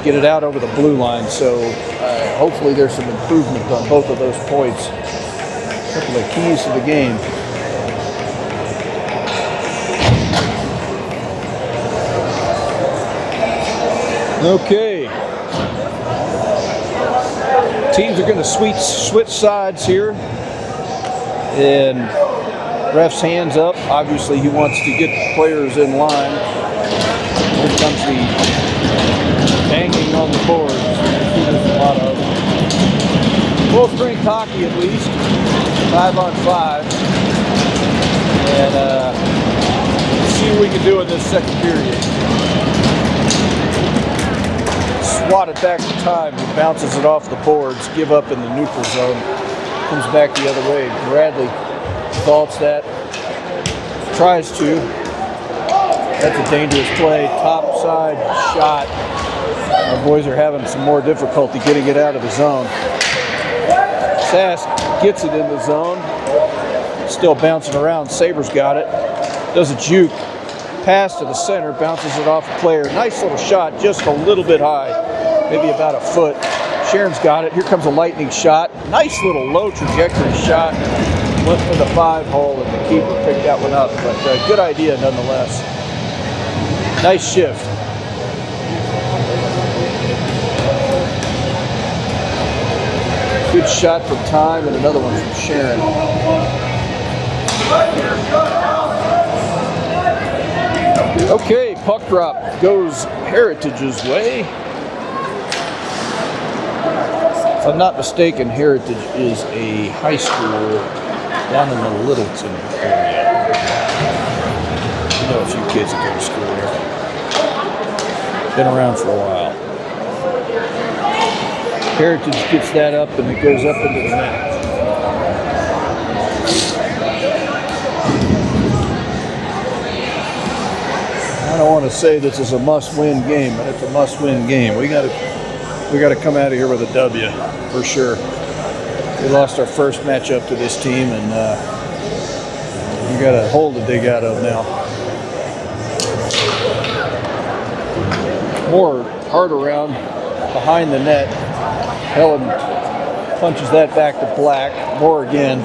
get it out over the blue line. So hopefully there's some improvement on both of those points. A couple of keys to the game. Okay. Teams are going to switch sides here, and ref's hands up. Obviously, he wants to get the players in line. Here comes the banging on the boards. There's a lot of full-strength hockey, at least 5-on-5, and let's see what we can do in this second period. Swat it back to time. He bounces it off the boards, give up in the neutral zone, comes back the other way. Bradley thoughts that, tries to. That's a dangerous play. Top side shot. Our boys are having some more difficulty getting it out of the zone. Sask gets it in the zone. Still bouncing around. Sabres got it. Does a juke. Pass to the center, bounces it off a player. Nice little shot, just a little bit high, maybe about a foot. Sharon's got it. Here comes a lightning shot. Nice little low trajectory shot. Went for the 5-hole, and the keeper picked that one up. But good idea nonetheless. Nice shift. Good shot from Time, and another one from Sharon. Okay, puck drop goes Heritage's way. If I'm not mistaken, Heritage is a high school down in the Littleton area. I know a few kids that go to school there. Been around for a while. Heritage gets that up and it goes up into the net. I don't want to say this is a must-win game, but it's a must-win game. We got to come out of here with a W for sure. We lost our first matchup to this team, and we got a hole to dig out of now. More hard around behind the net. Helen punches that back to Black. More again.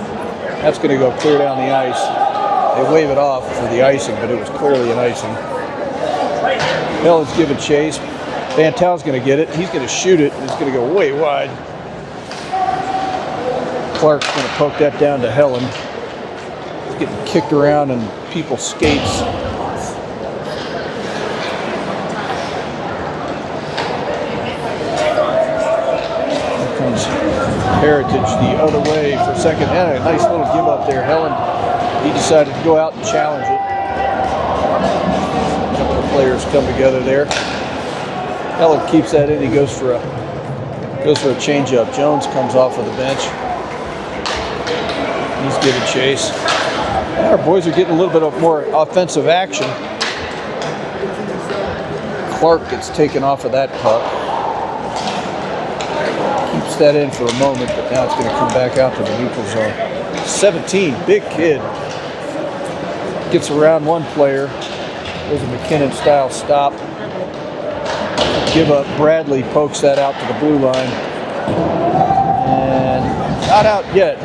That's going to go clear down the ice. They wave it off for the icing, but it was clearly an icing. Helen's giving chase. Van Taal's going to get it. He's going to shoot it. It's going to go way wide. Clark's going to poke that down to Helen. He's getting kicked around in people's skates. Here comes Heritage the other way for second. And a nice little give up there. Helen, he decided to go out and challenge it. A couple of players come together there. Helen keeps that in. He goes for a change-up. Jones comes off of the bench. He's giving chase. Our boys are getting a little bit of more offensive action. Clark gets taken off of that puck. Keeps that in for a moment, but now it's going to come back out to the neutral zone. 17, big kid. Gets around one player. There's a McKinnon-style stop. Give up. Bradley pokes that out to the blue line. And not out yet.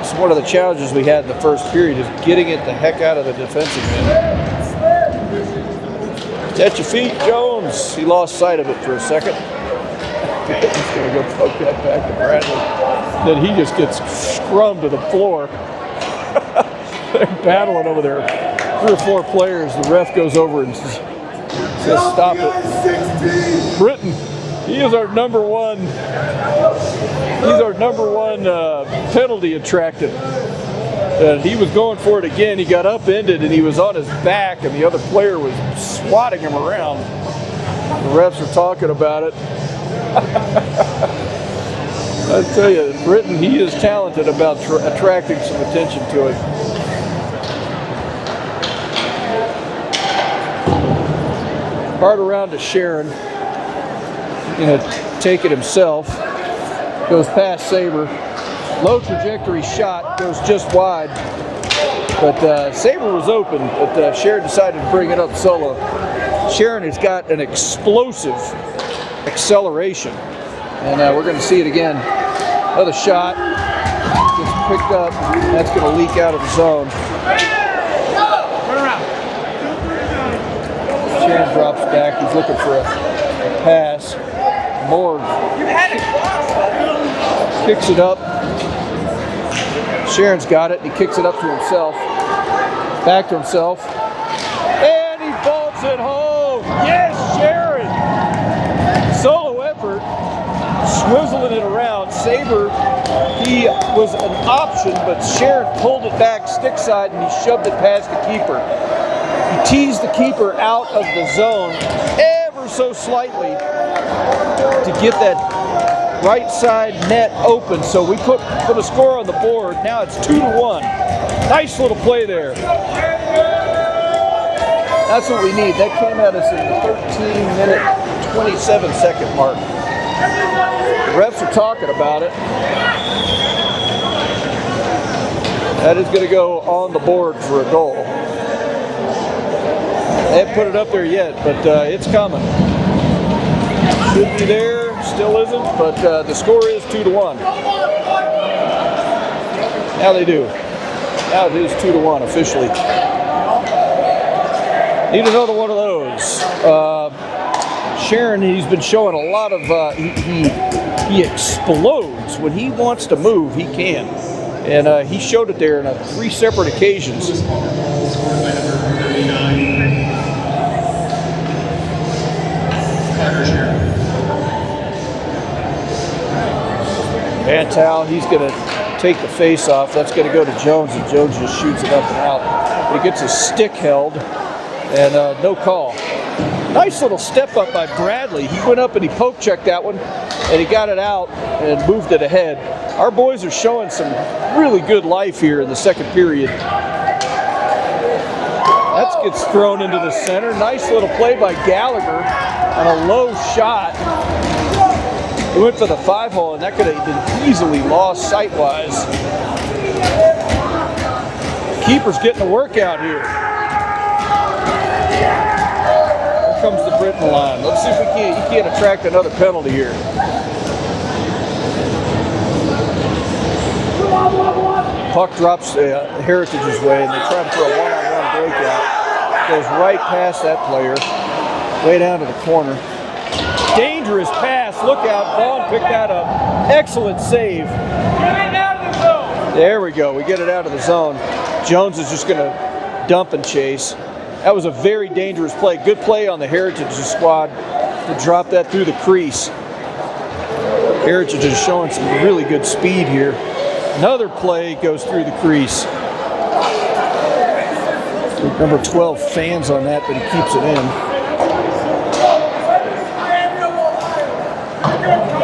It's one of the challenges we had in the first period is getting it the heck out of the defensive end. It's at your feet, Jones. He lost sight of it for a second. He's going to go poke that back to Bradley. Then he just gets scrummed to the floor. They're battling over there. 3 or 4 players. The ref goes over and says, stop it. Britton, he is our number one. He's our number one penalty attractant. He was going for it again. He got upended and he was on his back, and the other player was swatting him around. The refs are talking about it. I tell you, Britton, he is talented about attracting some attention to it. Hard around to Sharon. He's going to take it himself. Goes past Saber. Low trajectory shot. Goes just wide. But Saber was open, but Sharon decided to bring it up solo. Sharon has got an explosive acceleration. And we're going to see it again. Another shot. Gets picked up. That's going to leak out of the zone. Sharon drops back. He's looking for a pass. Moore kicks it up. Sharon's got it. He kicks it up to himself. Back to himself. And he bolts it home. Yes, Sharon! Solo effort. Swizzling it around. Saber, he was an option, but Sharon pulled it back stick side and he shoved it past the keeper. He teased the keeper out of the zone ever so slightly to get that right side net open. So we put a score on the board. Now it's 2-1. Nice little play there. That's what we need. That came at us in the 13-minute, 27-second mark. The refs are talking about it. That is going to go on the board for a goal. They haven't put it up there yet, but it's coming. Should be there, still isn't, but the score is 2-1. Now they do. Now it is 2-1 officially. Need another one of those. Sharon, he's been showing a lot of, he explodes. When he wants to move, he can. And he showed it there on 3 separate occasions. Van Taal, he's going to take the face off. That's going to go to Jones, and Jones just shoots it up and out. But he gets his stick held, and no call. Nice little step up by Bradley. He went up and he poke checked that one, and he got it out and moved it ahead. Our boys are showing some really good life here in the second period. That gets thrown into the center. Nice little play by Gallagher on a low shot. He went for the 5-hole, and that could have been easily lost sight-wise. Keeper's getting a workout here. Here comes the Britton line. Let's see if he can't attract another penalty here. Puck drops Heritage's way, and they try to throw a one-on-one breakout. Goes right past that player, way down to the corner. Dangerous pass. Look out. Vaughn picked that up. Excellent save. There we go. We get it out of the zone. Jones is just going to dump and chase. That was a very dangerous play. Good play on the Heritage squad to drop that through the crease. Heritage is showing some really good speed here. Another play goes through the crease. Number 12 fans on that, but he keeps it in.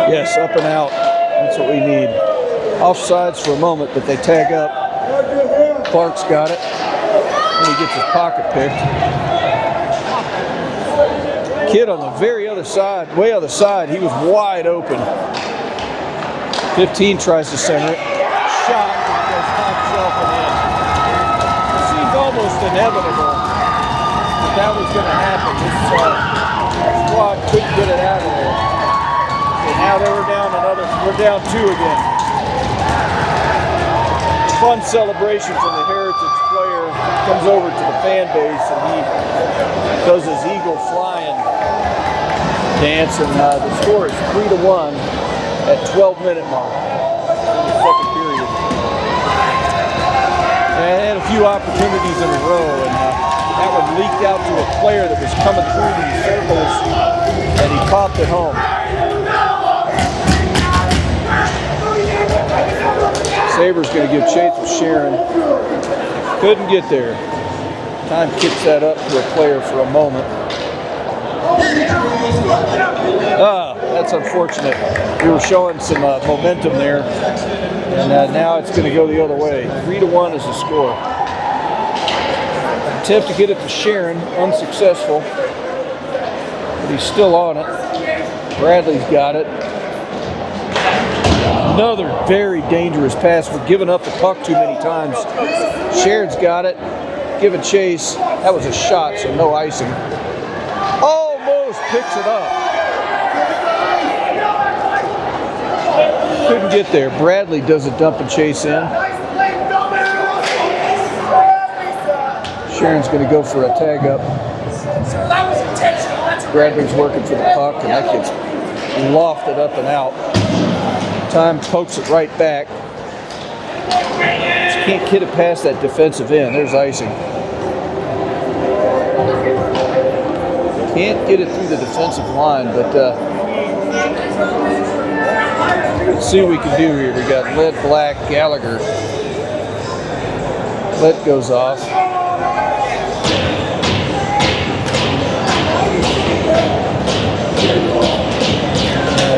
Yes, up and out. That's what we need. Offsides for a moment, but they tag up. Clark's got it. And he gets his pocket picked. Kid on the very other side, way on the side, he was wide open. 15 tries to center it. Shot, goes top shelf and in. It seemed almost inevitable that was going to happen. This squad couldn't get it out of there. And now we're down 2 again. Fun celebration from the Heritage player. Comes over to the fan base and he does his eagle flying dance, and the score is 3-1 at 12-minute mark in the second period. And had a few opportunities in a row, and that one leaked out to a player that was coming through these circles, and he popped it home. Sabres going to give chase with Sharon. Couldn't get there. Time kicks that up to a player for a moment. That's unfortunate. We were showing some momentum there, and now it's going to go the other way. 3-1 is the score. Attempt to get it to Sharon, unsuccessful, but he's still on it. Bradley's got it. Another very dangerous pass. We're giving up the puck too many times. Sharon's got it. Giving chase. That was a shot, so no icing. Almost picks it up. Couldn't get there. Bradley does a dump and chase in. Sharon's going to go for a tag up. Bradley's working for the puck, and that gets lofted up and out. Time pokes it right back. Just can't get it past that defensive end. There's icing. Can't get it through the defensive line, but let's see what we can do here. We got lead black Gallagher. Lead goes off.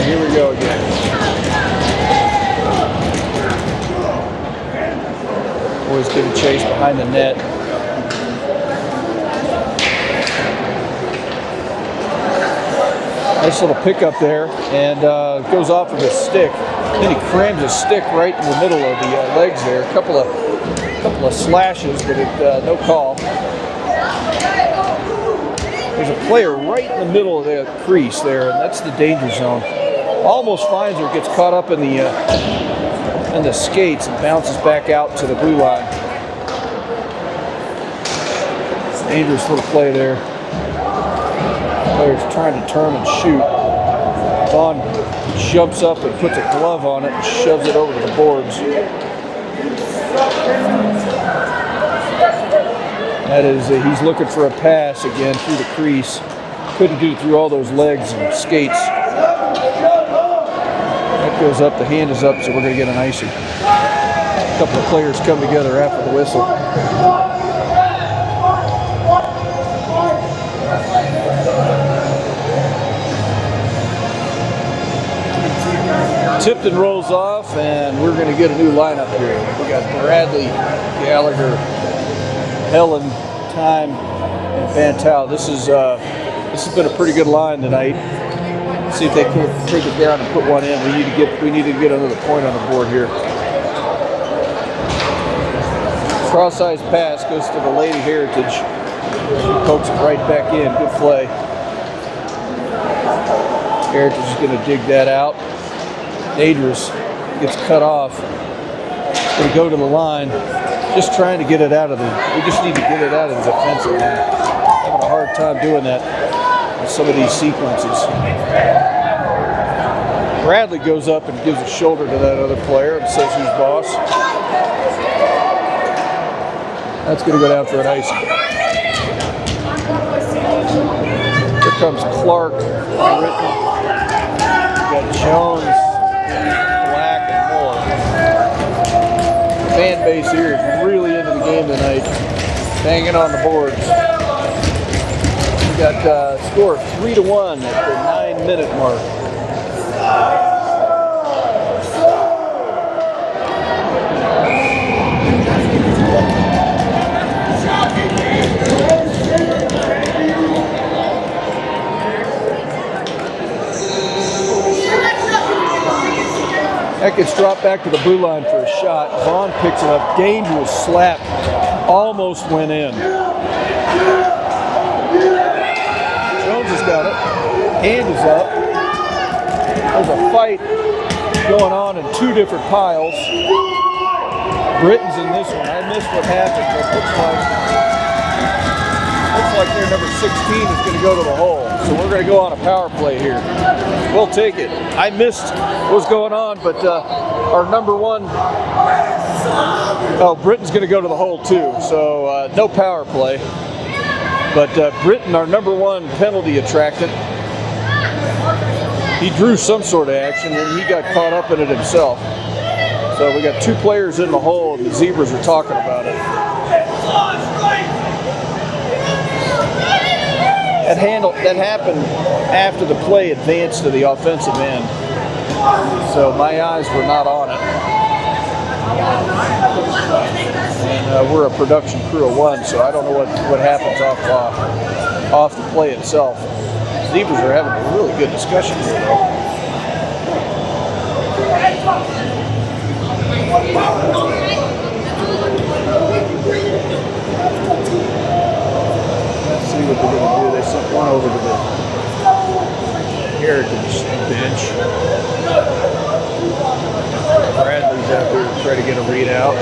Here we go again. Boys getting chased behind the net. Nice little pickup there, and goes off of his stick. Then he crams his stick right in the middle of the legs there. A couple of slashes, but no call. There's a player right in the middle of the crease there, and that's the danger zone. Almost finds her, gets caught up in the skates and bounces back out to the blue line. Dangerous little play there. Player's trying to turn and shoot. Vaughn jumps up and puts a glove on it and shoves it over to the boards. That is, he's looking for a pass again through the crease. Couldn't do it through all those legs and skates. That goes up, the hand is up, so we're going to get an icing. A couple of players come together after the whistle. Tipton rolls off, and we're going to get a new lineup here. We got Bradley, Gallagher, Helen, Time, and Bantal. This has been a pretty good line tonight. Let's see if they can take it down and put one in. We need to get another point on the board here. Cross-eyes pass goes to the Lady Heritage. She pokes it right back in. Good play. Heritage is going to dig that out. Dangerous. Gets cut off. Going to go to the line. Just trying to get it out of we just need to get it out of the defensive line. Having a hard time doing that with some of these sequences. Bradley goes up and gives a shoulder to that other player and says who's boss. That's going to go down for an icing. Here comes Clark, Britton. We got Jones, Black, and Moore. The fan base here is really into the game tonight, banging on the boards. We got a score of 3-1 at the 9-minute mark. That gets dropped back to the blue line for a shot. Vaughn picks it up. Dangerous slap. Almost went in. Jones has got it. Hand is up. There's a fight going on in two different piles. Britton's in this one. I missed what happened, but looks like their number 16 is going to go to the hole. So we're going to go on a power play here. We'll take it. I missed what was going on, but our number one, Britton's going to go to the hole too. So no power play. But Britton, our number one penalty attractant, he drew some sort of action and he got caught up in it himself. So we got two players in the hole and the Zebras are talking about it. That happened after the play advanced to the offensive end. So my eyes were not on it. And we're a production crew of one, so I don't know what happens off the play itself. Zebras are having a really good discussion here, though. Let's see what they're going to do. They sent one over to the Heritage bench. Bradley's out there to try to get a readout.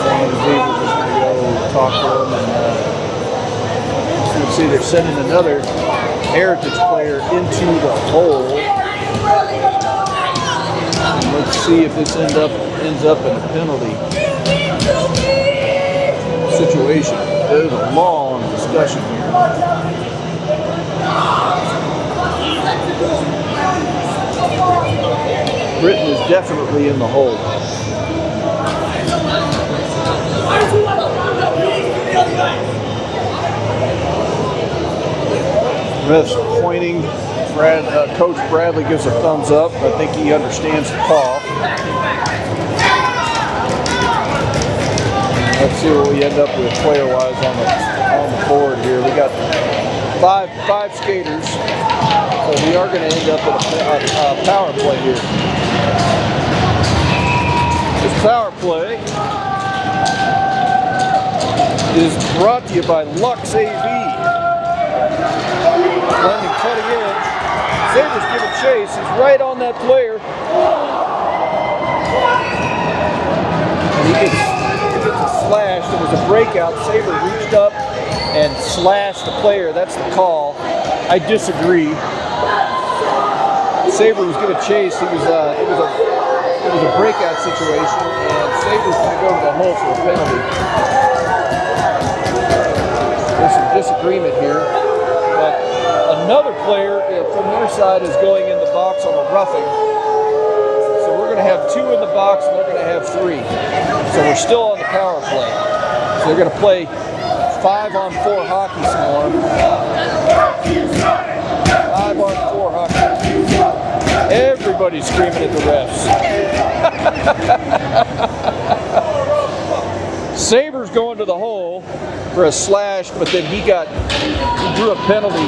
And the Zebras is going to go talk to them. And you can see they're sending another Heritage player into the hole. And let's see if this ends up in a penalty situation. There's a long discussion here. Britton is definitely in the hole. Ref's pointing. Coach Bradley gives a thumbs up. I think he understands the call. Let's see what we end up with player-wise on the board here. We got five skaters, so we are going to end up with a power play here. This power play is brought to you by Lux AV. Blending cutting edge. Sabres give a chase. He's right on that player. And he gets a slash. There was a breakout. Sabre reached up and slashed the player. That's the call. I disagree. Sabre was going to chase. It was a breakout situation, and Sabre's going to go to the hole for a penalty. There's some disagreement here, but another player from their side is going in the box on a roughing. So we're going to have two in the box, and they're going to have three. So we're still on the power play. So they're going to play 5-on-4 hockey some more. 5-on-4 hockey. Everybody everybody's screaming at the refs. Sabres going to the hole for a slash, but then he drew a penalty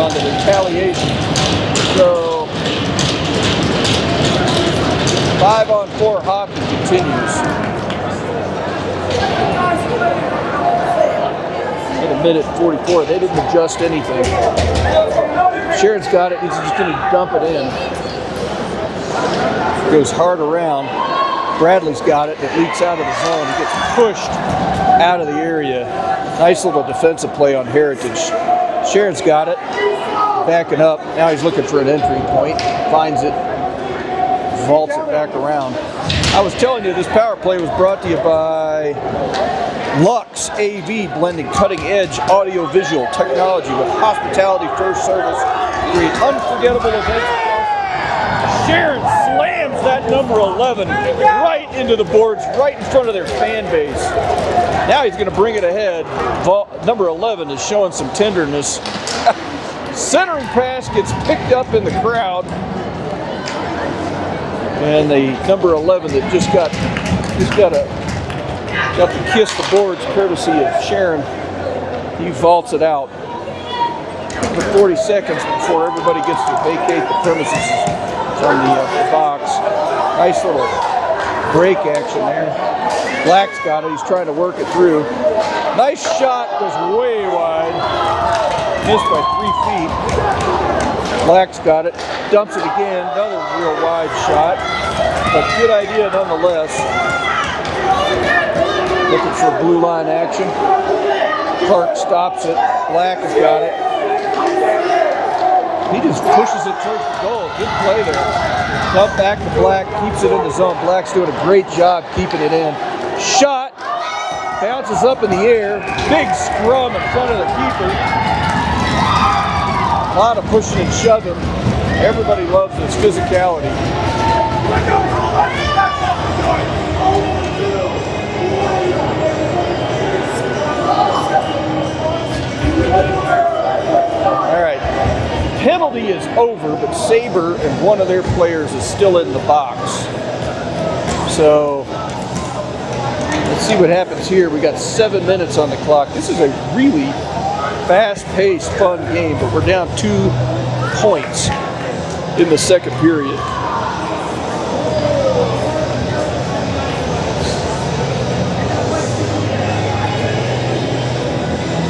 on the retaliation. So 5-on-4 hockey continues. In a minute 44, they didn't adjust anything. Sharon's got it, he's just going to dump it in. Goes hard around. Bradley's got it, it leaks out of the zone. He gets pushed out of the area. Nice little defensive play on Heritage. Sharon's got it, backing up. Now he's looking for an entry point, finds it, vaults it back around. I was telling you this power play was brought to you by Lux AV, blending cutting-edge audio-visual technology with hospitality-first service. Create unforgettable events. Sharon slams that number 11 right into the boards, right in front of their fan base. Now he's going to bring it ahead. Number 11 is showing some tenderness. Centering pass gets picked up in the crowd. And the number 11 that just got to kiss the boards courtesy of Sharon. He vaults it out. For 40 seconds before everybody gets to vacate the premises from the box. Nice little break action there. Black's got it. He's trying to work it through. Nice shot, goes way wide. Missed by 3 feet. Black's got it. Dumps it again. Another real wide shot. But good idea nonetheless. Looking for blue line action. Clark stops it. Black has got it. He just pushes it towards the goal. Good play there. Dump back to Black. Keeps it in the zone. Black's doing a great job keeping it in. Shot. Bounces up in the air. Big scrum in front of the keeper. A lot of pushing and shoving. Everybody loves this physicality. All right. Penalty is over, but Sabre and one of their players is still in the box. So let's see what happens here. We got 7 minutes on the clock. This is a really fast-paced, fun game, but we're down 2 points in the second period.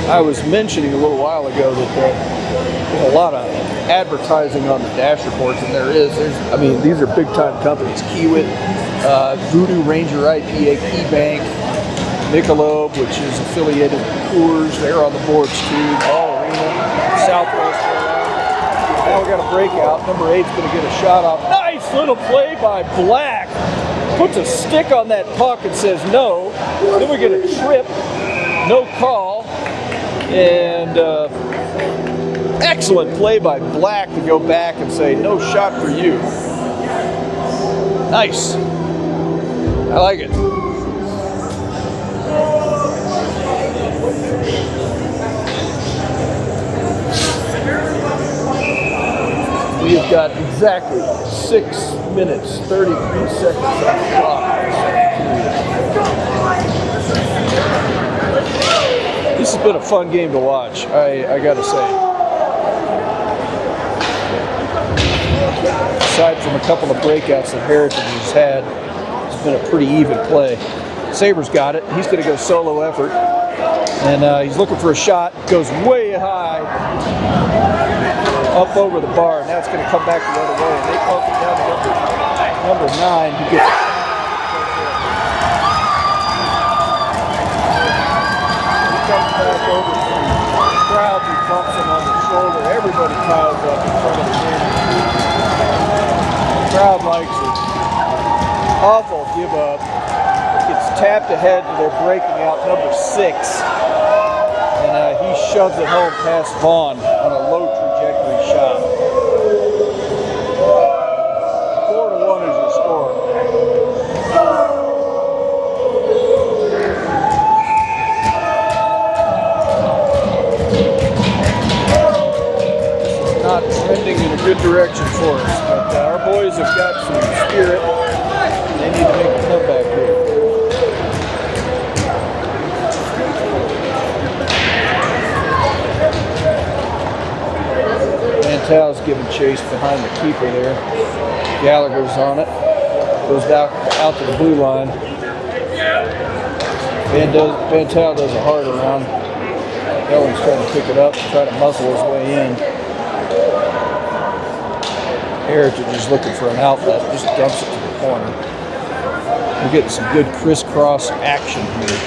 I was mentioning a little while ago that there's a lot of advertising on the dash reports, and I mean, these are big-time companies. Kiewit, Voodoo Ranger IPA, KeyBank, Michelob, which is affiliated with Coors. They're on the boards too. Ball Arena, Southwest. Now we got a breakout. Number 8's going to get a shot off. Nice little play by Black. Puts a stick on that puck and says no. Then we get a trip. No call. And excellent play by Black to go back and say no shot for you. Nice. I like it. We have got exactly 6 minutes, 33 seconds on the clock. This has been a fun game to watch, I gotta say. Aside from a couple of breakouts that Heritage has had, it's been a pretty even play. Sabre's got it. He's gonna go solo effort. And he's looking for a shot. Goes way high. Up over the bar. Now it's gonna come back the other way. And they poke it down to number 9 who gets it. Comes back over to the crowd who bumps him on the shoulder. Everybody piles up in front of the game. The crowd likes it. Awful give up. Gets tapped ahead to their breaking out number 6. And he shoves it home past Vaughn on a low trajectory shot. 4-1 is your score. Not trending in a good direction for us, but our boys have got some spirit. They need to make a comeback here. Mantel's giving chase behind the keeper there. Gallagher's on it. Goes out to the blue line. Mantel does a hard around. Ellen's trying to pick it up, try to muscle his way in. Heritage is looking for an outlet, just dumps it to the corner. We're getting some good crisscross action here.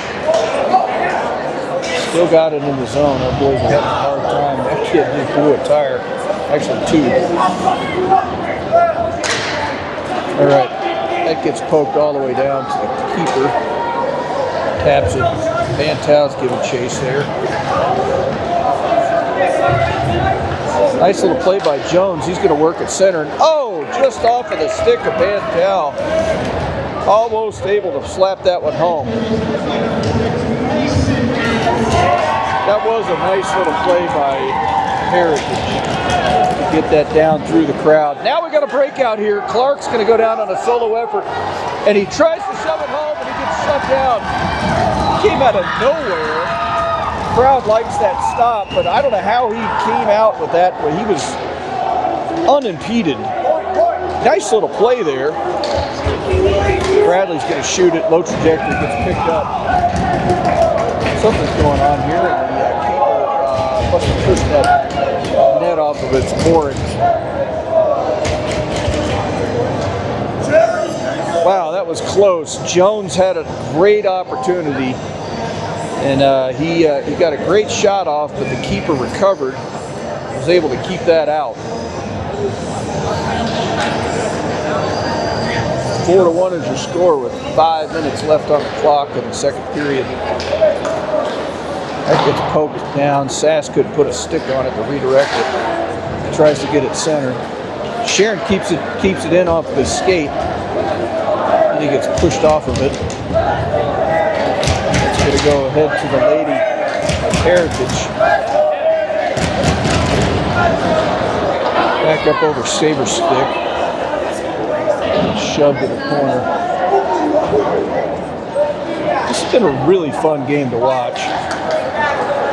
Still got it in the zone. Our boys are having a hard time. That kid just blew a tire. Actually, two. All right, that gets poked all the way down to the keeper. Taps it. Mantel's giving chase there. Nice little play by Jones. He's going to work at center. And oh, just off of the stick of Mantel. Almost able to slap that one home. That was a nice little play by Heritage to get that down through the crowd. Now we got a breakout here. Clark's going to go down on a solo effort, and he tries to shove it home, and he gets shut down. Came out of nowhere. Crowd likes that stop, but I don't know how he came out with that, but he was unimpeded. Nice little play there. Bradley's going to shoot it. Low trajectory gets picked up. Something's going on here. And the keeper must have pushed that net off of its moorings. Wow, that was close. Jones had a great opportunity, and he got a great shot off, but the keeper recovered, was able to keep that out. 4-1 is your score with 5 minutes left on the clock in the second period. That gets poked down. Sass couldn't put a stick on it to redirect it. He tries to get it centered. Sharon keeps it in off of his skate. And he gets pushed off of it. It's going to go ahead to the lady of Heritage. Back up over Saber's stick. Shoved to the corner. This has been a really fun game to watch.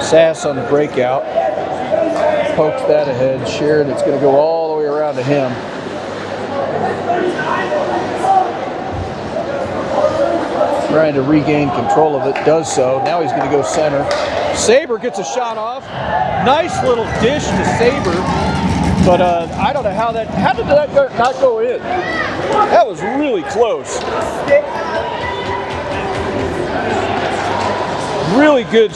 Sass on the breakout. Pokes that ahead. Sharon, it's going to go all the way around to him. Trying to regain control of it, does so. Now he's going to go center. Saber gets a shot off. Nice little dish to Saber, but I don't know how did that not go in? That was really close. Really good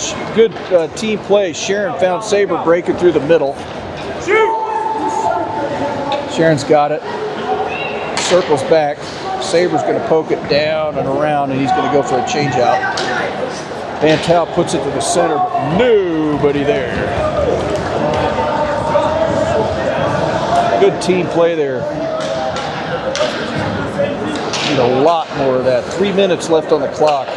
team play. Sharon found Saber breaking through the middle. Sharon's got it. Circles back. Saber's going to poke it down and around, and he's going to go for a change out. Mantel puts it to the center, but nobody there. Good team play there. Need a lot more of that. 3 minutes left on the clock.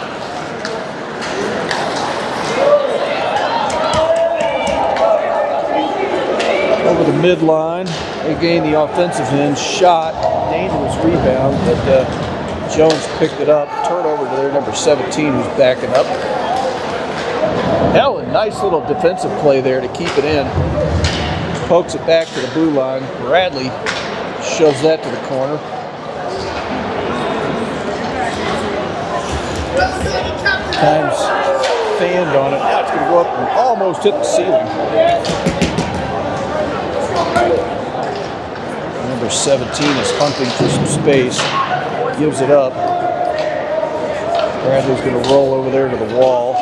Over the midline, they gain the offensive end. Shot, dangerous rebound, but Jones picked it up. Turnover to their number 17, who's backing up. Hell, a nice little defensive play there to keep it in. Pokes it back to the blue line. Bradley shoves that to the corner. Times fanned on it. Now it's going to go up and almost hit the ceiling. Number 17 is hunting for some space. Gives it up. Bradley's going to roll over there to the wall.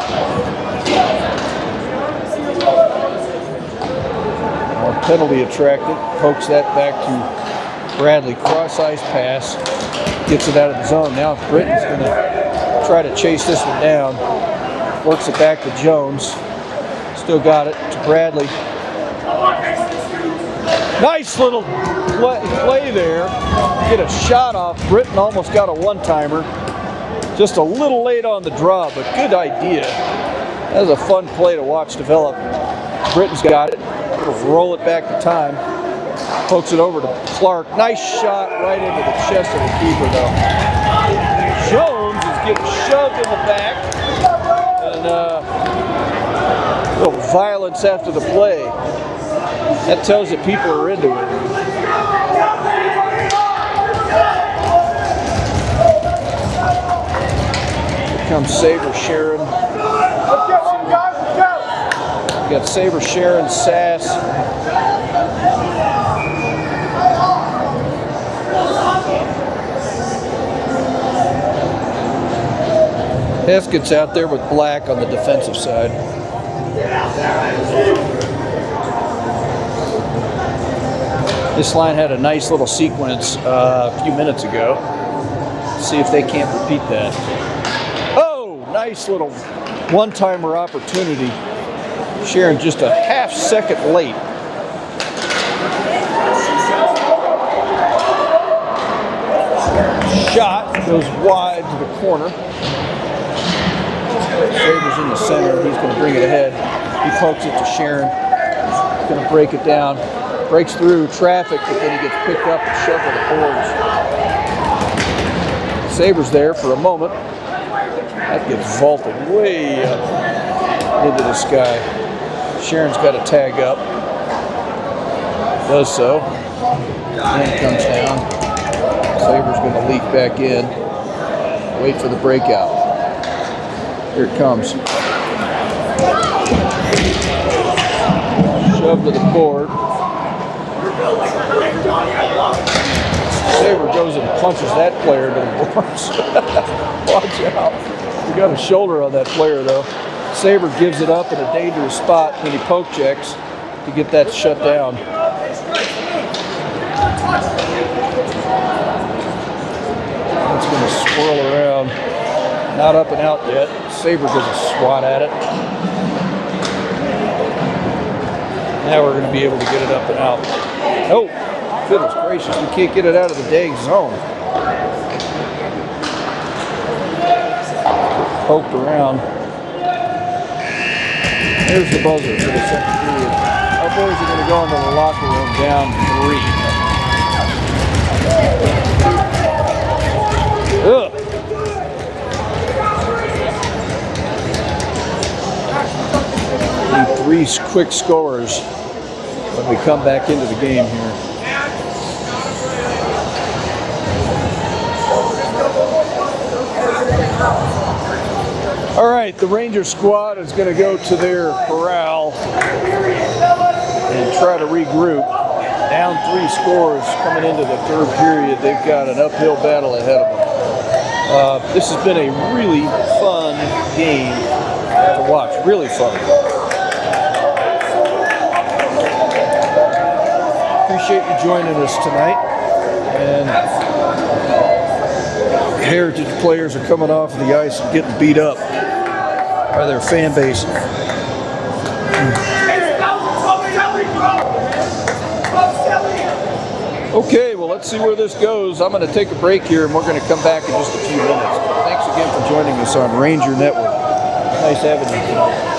Penalty attracted. Pokes that back to Bradley. Cross-ice pass. Gets it out of the zone. Now Britton's going to try to chase this one down. Works it back to Jones. Still got it to Bradley. Nice little play there. Get a shot off. Britton almost got a one-timer. Just a little late on the draw, but good idea. That was a fun play to watch develop. Britton's got it. Roll it back to time. Pokes it over to Clark. Nice shot right into the chest of the keeper, though. Jones is getting shoved in the back. And a little violence after the play. That tells you people are into it. Here comes Saber Sharon. Let's get one, guys. Let's go. We got Saber Sharon, Sass. Heskett's out there with Black on the defensive side. This line had a nice little sequence a few minutes ago. See if they can't repeat that. Oh, nice little one-timer opportunity. Sharon just a half second late. Shot goes wide to the corner. Saber's in the center. He's going to bring it ahead. He pokes it to Sharon. He's going to break it down. Breaks through traffic, but then he gets picked up and shoved to the boards. Saber's there for a moment. That gets vaulted way up into the sky. Sharon's got to tag up. Does so. Then comes down. Saber's going to leak back in. Wait for the breakout. Here it comes. Shoved to the board. Saber goes and punches that player to the boards. Watch out. We got a shoulder on that player though. Saber gives it up in a dangerous spot when he poke checks to get that shut down. It's going to swirl around. Not up and out yet. Saber does a swat at it. Now we're going to be able to get it up and out. Oh, goodness gracious, we can't get it out of the dang zone. Poked around. There's the buzzer for the second period. Our boys are going to go into the locker room down 3. Ugh. Need 3 quick scorers when we come back into the game here. All right, the Ranger squad is going to go to their corral and try to regroup. Down 3 scores coming into the third period. They've got an uphill battle ahead of them. This has been a really fun game to watch. Really fun. Appreciate you joining us tonight. And Heritage players are coming off the ice and getting beat up by their fan base. Okay, well, let's see where this goes. I'm going to take a break here, and we're going to come back in just a few minutes. But thanks again for joining us on Ranger Network. Nice having you tonight.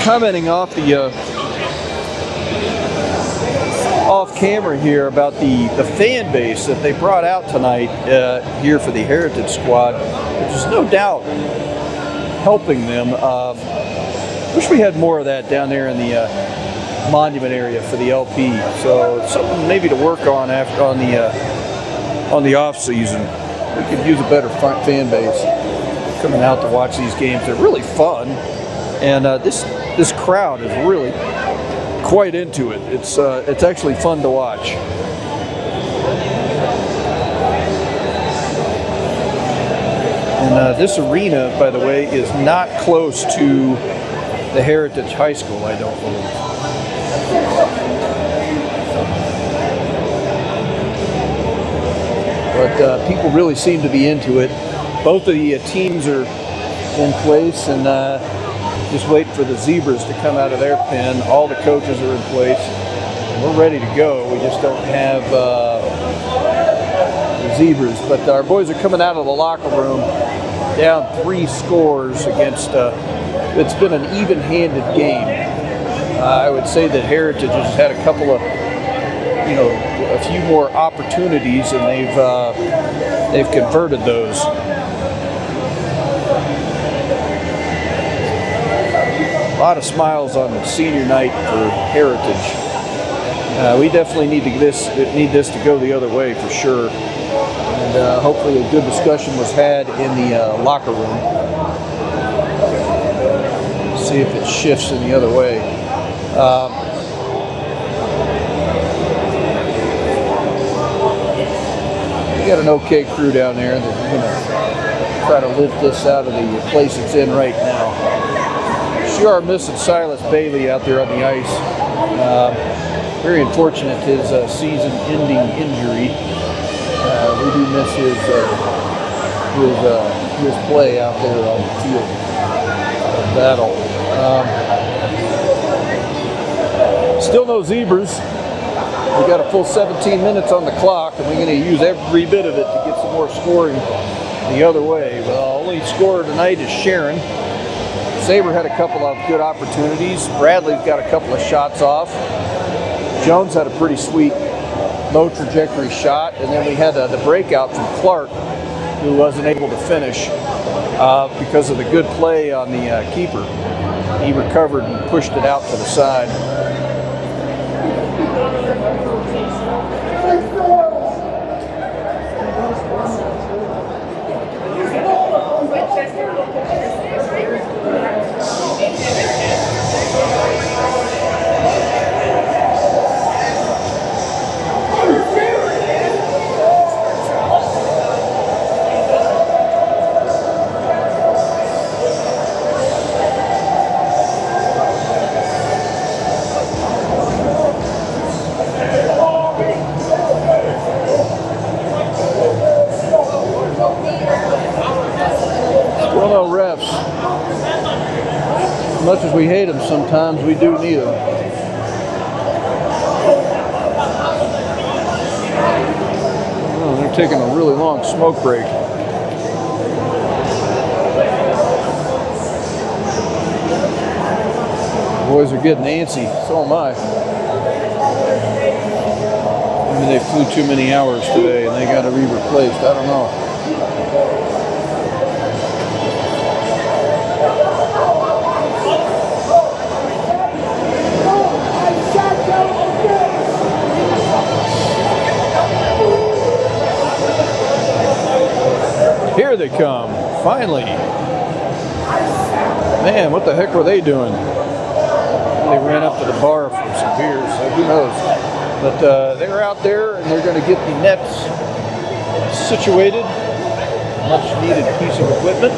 commenting off the off camera here about the fan base that they brought out tonight here for the Heritage squad, which is no doubt helping them. Wish we had more of that down there in the monument area for the LP. So it's something maybe to work on after on the off season. We could use a better fan base coming out to watch these games. They're really fun, and this crowd is really quite into it. It's actually fun to watch. And this arena, by the way, is not close to the Heritage High School, I don't believe. But people really seem to be into it. Both of the teams are in place, and just waiting for the Zebras to come out of their pen. All the coaches are in place. We're ready to go. We just don't have the Zebras. But our boys are coming out of the locker room down 3 scores against, it's been an even-handed game. I would say that Heritage has had a couple of, a few more opportunities, and they've converted those. A lot of smiles on senior night for Heritage. We definitely need this to go the other way for sure. And hopefully a good discussion was had in the locker room. See if it shifts in the other way. We got an okay crew down there that's going to try to lift this out of the place it's in right now. Sure are missing Silas Bailey out there on the ice. Very unfortunate, his season-ending injury. We do miss his play out there on the field of battle. Still no Zebras. We got a full 17 minutes on the clock, and we're going to use every bit of it to get some more scoring the other way. The only scorer tonight is Sharon. Sabre had a couple of good opportunities. Bradley's got a couple of shots off. Jones had a pretty sweet low trajectory shot, and then we had the breakout from Clark, who wasn't able to finish because of the good play on the keeper. He recovered and pushed it out to the side. As much as we hate them sometimes, we do need them. Oh, they're taking a really long smoke break. The boys are getting antsy, so am I. Maybe they flew too many hours today and they got to be replaced, I don't know. Here they come, finally. Man, what the heck were they doing? They ran up to the bar for some beers, so who knows. But they're out there and they're going to get the nets situated. Much needed piece of equipment.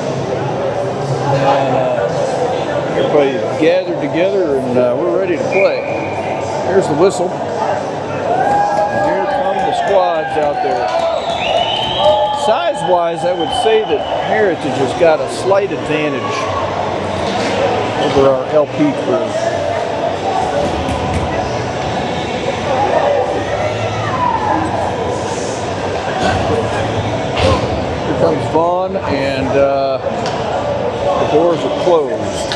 And everybody gathered together and we're ready to play. Here's the whistle. And here come the squads out there. Size-wise, I would say that Heritage has got a slight advantage over our LP crew. Here comes Vaughn, and the doors are closed.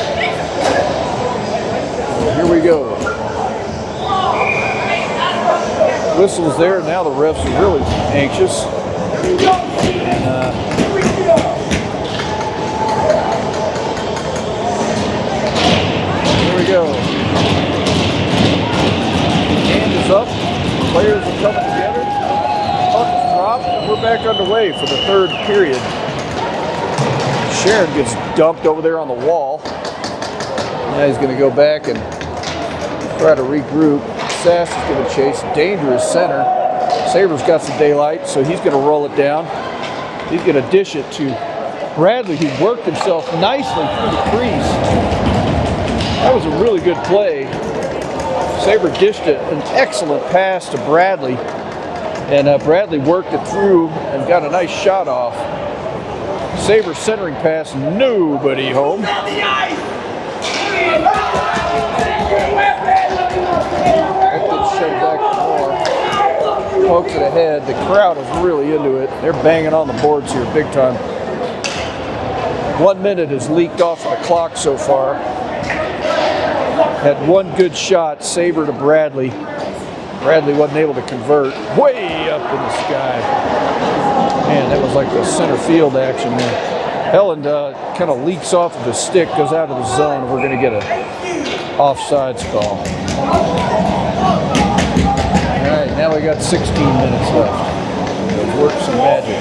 go. Whistles there. Now the refs are really anxious. And here we go. Hand is up. Players are coming together. Puck is dropped. And we're back underway for the third period. Sharon gets dumped over there on the wall. Now he's going to go back and try to regroup. Sass is going to chase. Dangerous center. Sabres got some daylight, so he's going to roll it down. He's going to dish it to Bradley, who worked himself nicely through the crease. That was a really good play. Sabre dished it, an excellent pass to Bradley. And Bradley worked it through and got a nice shot off. Sabre centering pass, nobody home. That gets shoved back more. Pokes it ahead. The crowd is really into it. They're banging on the boards here big time. 1 minute has leaked off of the clock so far. Had one good shot, Sabre to Bradley. Bradley wasn't able to convert. Way up in the sky. Man, that was like the center field action there. Helland kind of leaks off of the stick, goes out of the zone, and we're going to get an offsides call. All right, now we got 16 minutes left. Let's work some magic.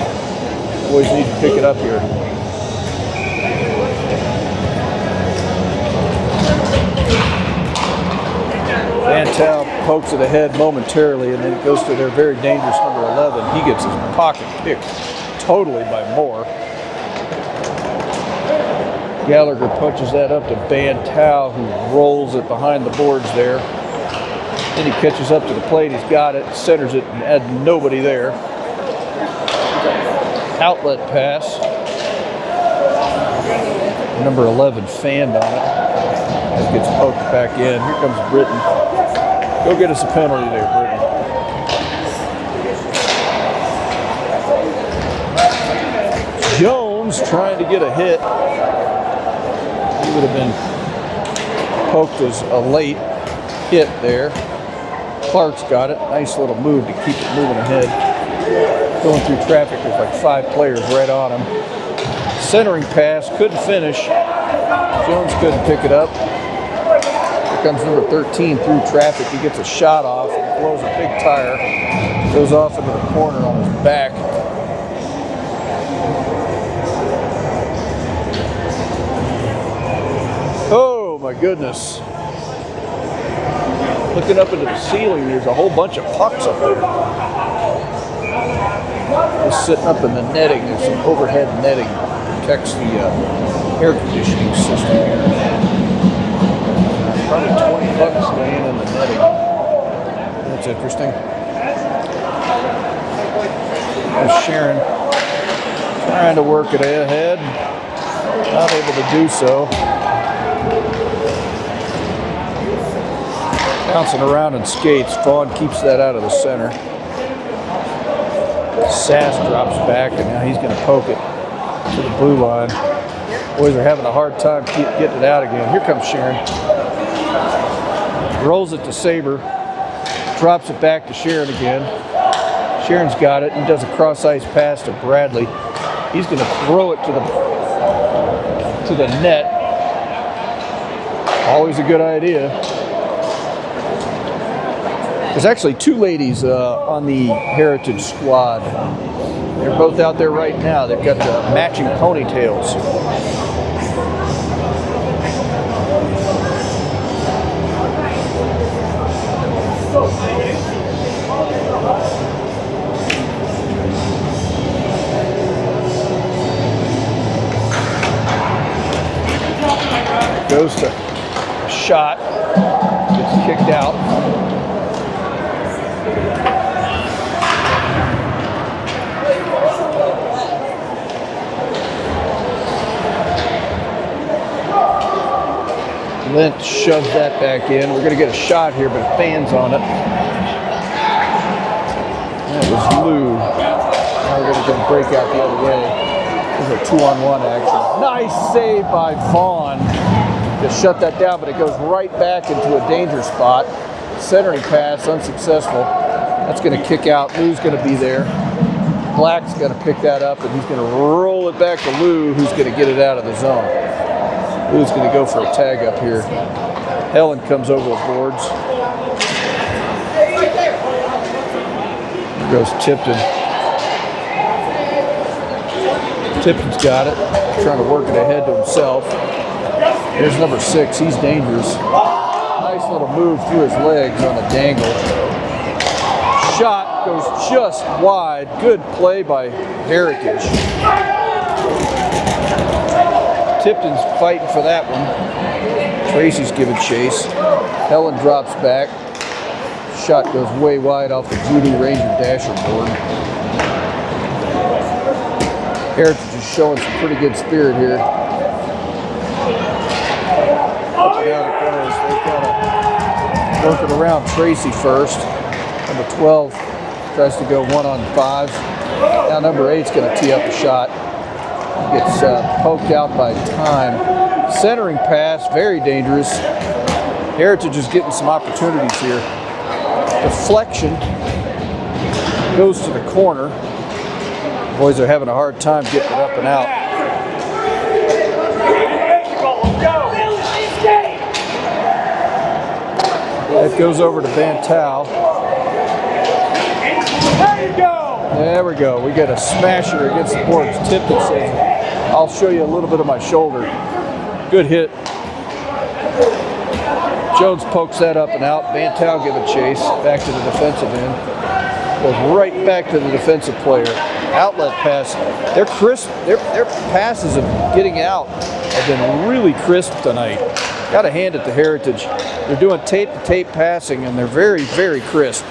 Boys need to pick it up here. Van Tau pokes it ahead momentarily, and then it goes to their very dangerous number 11. He gets his pocket picked totally by Moore. Gallagher punches that up to Van Tau, who rolls it behind the boards there. Then he catches up to the plate. He's got it, centers it, and had nobody there. Outlet pass. Number 11 fanned on it. It gets poked back in. Here comes Britton. Go get us a penalty there, Britton. Jones trying to get a hit. He would have been poked as a late hit there. Clark's got it. Nice little move to keep it moving ahead. Going through traffic, there's like 5 players right on him. Centering pass, couldn't finish. Jones couldn't pick it up. Here comes number 13 through traffic. He gets a shot off and blows a big tire. Goes off into the corner on his back. Oh my goodness. Looking up into the ceiling, there's a whole bunch of pucks up there. Just sitting up in the netting. There's some overhead netting that protects the air conditioning system here. Probably 20 bucks laying in the netting. That's interesting. There's Sharon trying to work it ahead. Not able to do so. Bouncing around in skates. Vaughn keeps that out of the center. Sass drops back, and now he's going to poke it to the blue line. Boys are having a hard time getting it out again. Here comes Sharon. Rolls it to Sabre. Drops it back to Sharon again. Sharon's got it and does a cross-ice pass to Bradley. He's going to throw it to the net. Always a good idea. There's actually 2 ladies on the Heritage squad. They're both out there right now. They've got the matching ponytails. Goes to a shot, gets kicked out. Lynch shoves that back in. We're going to get a shot here, but it fans on it. That was Lou. Now we're going to break out the other way. There's a 2-on-1 action. Nice save by Vaughn. to shut that down, but it goes right back into a danger spot. Centering pass, unsuccessful. That's going to kick out. Lou's going to be there. Black's going to pick that up, and he's going to roll it back to Lou, who's going to get it out of the zone. Lou's going to go for a tag up here. Helen comes over the boards. Here goes Tipton. Tipton's got it, trying to work it ahead to himself. Here's number 6, he's dangerous. Nice little move through his legs on a dangle. Shot goes just wide. Good play by Heritage. Tipton's fighting for that one. Tracy's giving chase. Helen drops back. Shot goes way wide off the Voodoo Ranger dasher board. Heritage is showing some pretty good spirit here. Down it goes. They've got to work it around Tracy first. Number 12 tries to go 1-on-5. Now number 8's going to tee up a shot. Gets poked out by Time. Centering pass, very dangerous. Heritage is getting some opportunities here. Deflection goes to the corner. The boys are having a hard time getting it up and out. That goes over to Bantal. There we go. We got a smasher against the boards. Tipton says, I'll show you a little bit of my shoulder. Good hit. Jones pokes that up and out. Bantal give a chase back to the defensive end. Goes right back to the defensive player. Outlet pass. They're crisp. Their passes of getting out have been really crisp tonight. Got to hand it to Heritage. They're doing tape-to-tape passing, and they're very, very crisp.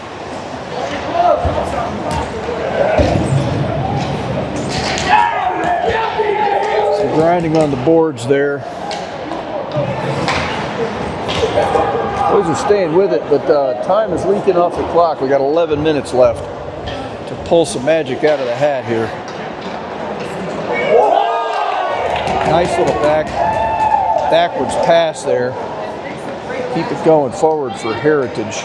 Some grinding on the boards there. Boys are staying with it, but time is leaking off the clock. We got 11 minutes left to pull some magic out of the hat here. Nice little backwards pass there. Keep it going forward for Heritage.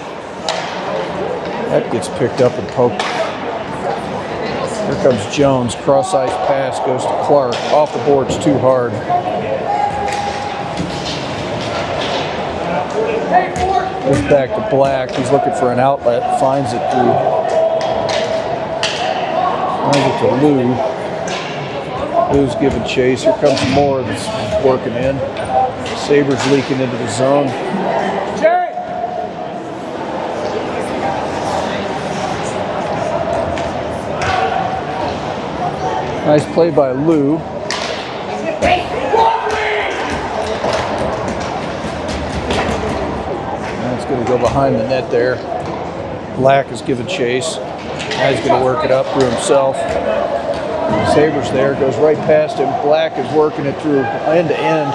That gets picked up and poked. Here comes Jones. Cross-ice pass goes to Clark. Off the boards too hard. Goes back to Black. He's looking for an outlet. Finds it to Lou. Lou's giving chase. Here comes Moore that's working in. Sabres leaking into the zone. Jerry! Nice play by Lou. And it's going to go behind the net there. Black is giving chase. Now he's going to work it up through himself. Sabres there, goes right past him. Black is working it through end to end.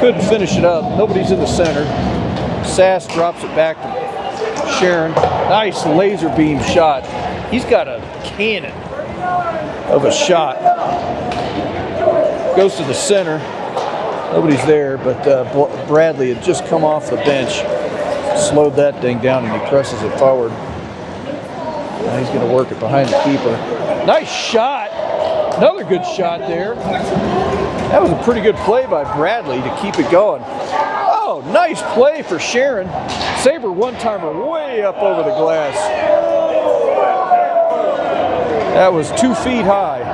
Couldn't finish it up. Nobody's in the center. Sass drops it back to Sharon. Nice laser beam shot. He's got a cannon of a shot. Goes to the center. Nobody's there, but Bradley had just come off the bench. Slowed that thing down and he presses it forward. Now he's going to work it behind the keeper. Nice shot. Another good shot there. That was a pretty good play by Bradley to keep it going. Oh, nice play for Sharon. Sabre one-timer way up over the glass. That was 2 feet high.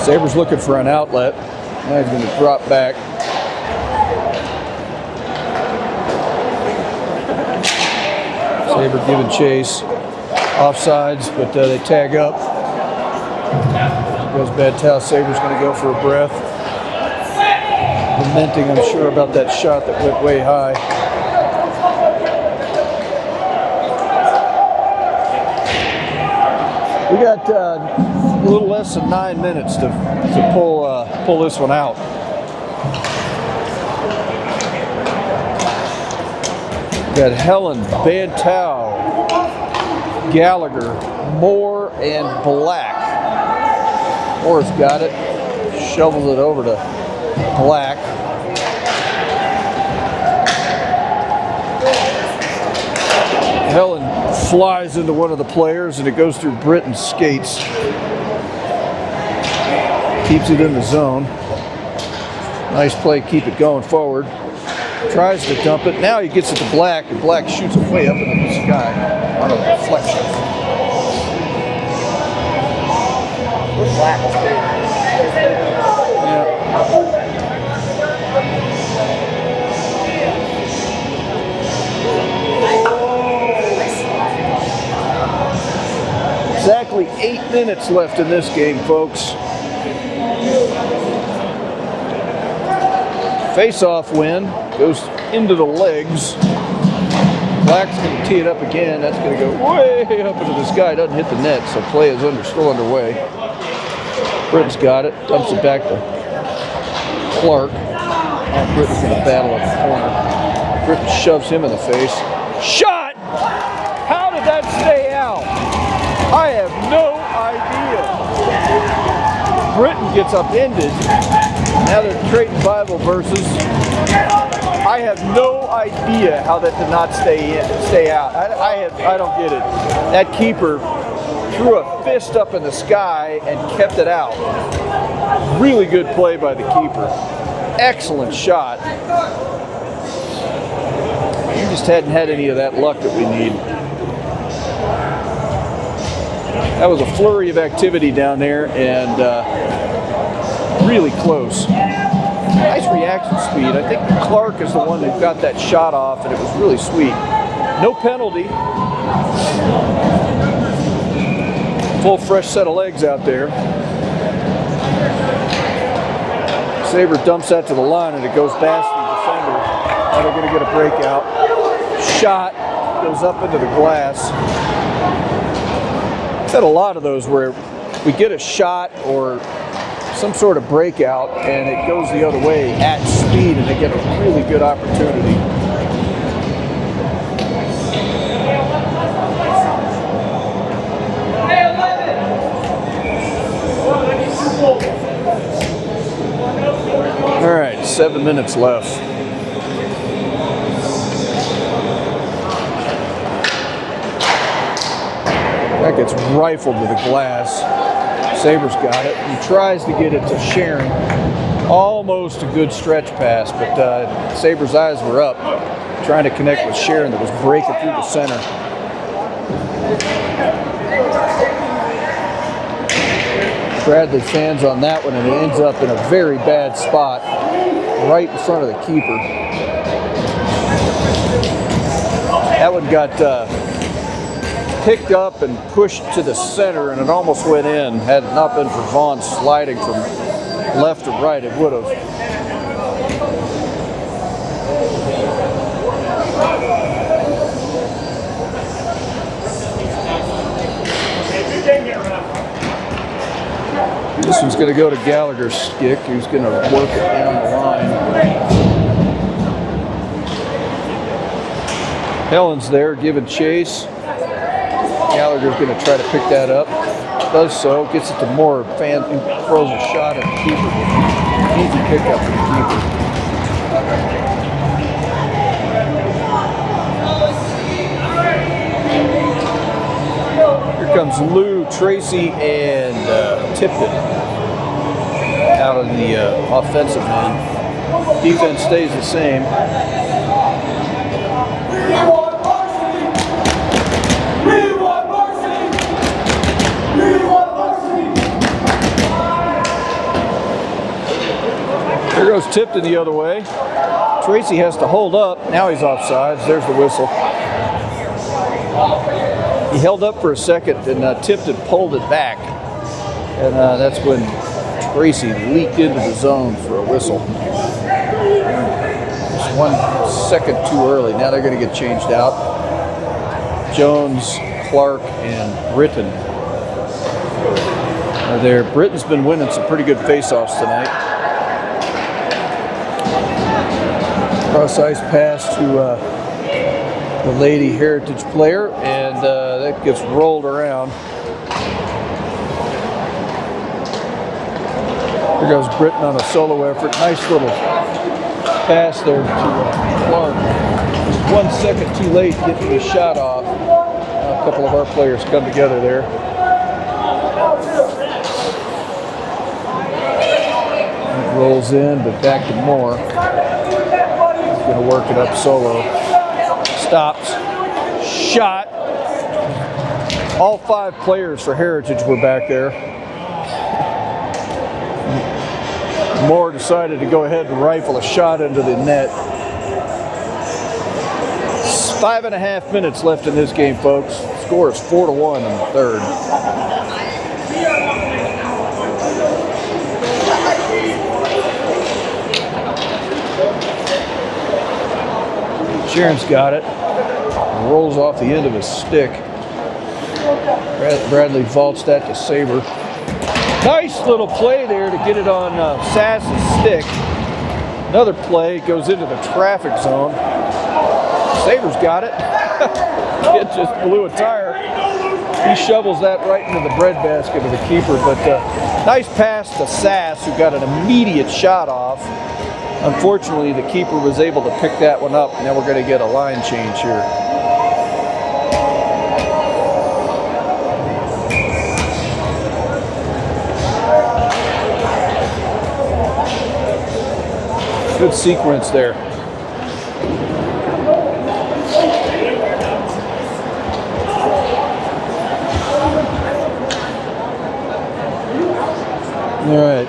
Sabre's looking for an outlet. Now he's going to drop back. Sabre giving chase. Offsides, but they tag up. Goes Bantal. Sabre's going to go for a breath. Lamenting, I'm sure, about that shot that went way high. We got a little less than 9 minutes to pull this one out. We got Helen, Bantal, Gallagher, Moore, and Black. Orr's got it. Shovels it over to Black. Helen flies into one of the players and it goes through Britton's skates. Keeps it in the zone. Nice play, keep it going forward. Tries to dump it. Now he gets it to Black, and Black shoots it way up into the sky on a deflection. Black. Yeah. Exactly 8 minutes left in this game, folks. Face-off win goes into the legs. Black's going to tee it up again. That's going to go way up into the sky. Doesn't hit the net, so play is still underway. Britton's got it. Dumps it back to Clark. Oh, Britton's going to battle at the corner. Britton shoves him in the face. Shot! How did that stay out? I have no idea. Britton gets upended. Now they're trading Bible verses. I have no idea how that did not stay out. I don't get it. That keeper threw a fist up in the sky and kept it out. Really good play by the keeper. Excellent shot. We just hadn't had any of that luck that we need. That was a flurry of activity down there and really close. Nice reaction speed. I think Clark is the one that got that shot off, and it was really sweet. No penalty. Full fresh set of legs out there. Sabre dumps that to the line, and it goes past the defender. Now they're going to get a breakout. Shot goes up into the glass. I've had a lot of those where we get a shot or some sort of breakout and it goes the other way at speed and they get a really good opportunity. All right, 7 minutes left. That gets rifled to the glass. Sabre's got it. He tries to get it to Sharon. Almost a good stretch pass, but Sabre's eyes were up, trying to connect with Sharon that was breaking through the center. Bradley fans on that one, and it ends up in a very bad spot, right in front of the keeper. That one got picked up and pushed to the center, and it almost went in. Had it not been for Vaughn sliding from left to right, it would have. This one's going to go to Gallagher's stick, who's going to work it down the line. Helen's there giving chase. Gallagher's going to try to pick that up. Does so, gets it to Moore. Fan throws a shot at the keeper. Easy pickup for the keeper. Here comes Lou, Tracy, and Tipton out on the offensive end. Defense stays the same. There goes Tipton the other way. Tracy has to hold up. Now he's offsides. There's the whistle. He held up for a second, and Tipton pulled it back. And that's when Tracy leaked into the zone for a whistle. Just 1 second too early. Now they're going to get changed out. Jones, Clark, and Britton are there. Britton's been winning some pretty good face-offs tonight. Cross ice pass to the Lady Heritage player, and that gets rolled around. There goes Britton on a solo effort. Nice little pass there to Clark. Just 1 second too late getting the shot off. A couple of our players come together there. It rolls in, but back to Moore. He's going to work it up solo. Stops. Shot. All 5 players for Heritage were back there. Moore decided to go ahead and rifle a shot into the net. 5.5 minutes left in this game, folks. Score is 4-1 in the third. Sharon's got it. Rolls off the end of his stick. Bradley vaults that to Saber. Nice little play there to get it on Sass's stick. Another play goes into the traffic zone. Saber's got it. It just blew a tire. He shovels that right into the breadbasket of the keeper. But nice pass to Sass, who got an immediate shot off. Unfortunately, the keeper was able to pick that one up. Now we're going to get a line change here. Good sequence there. All right,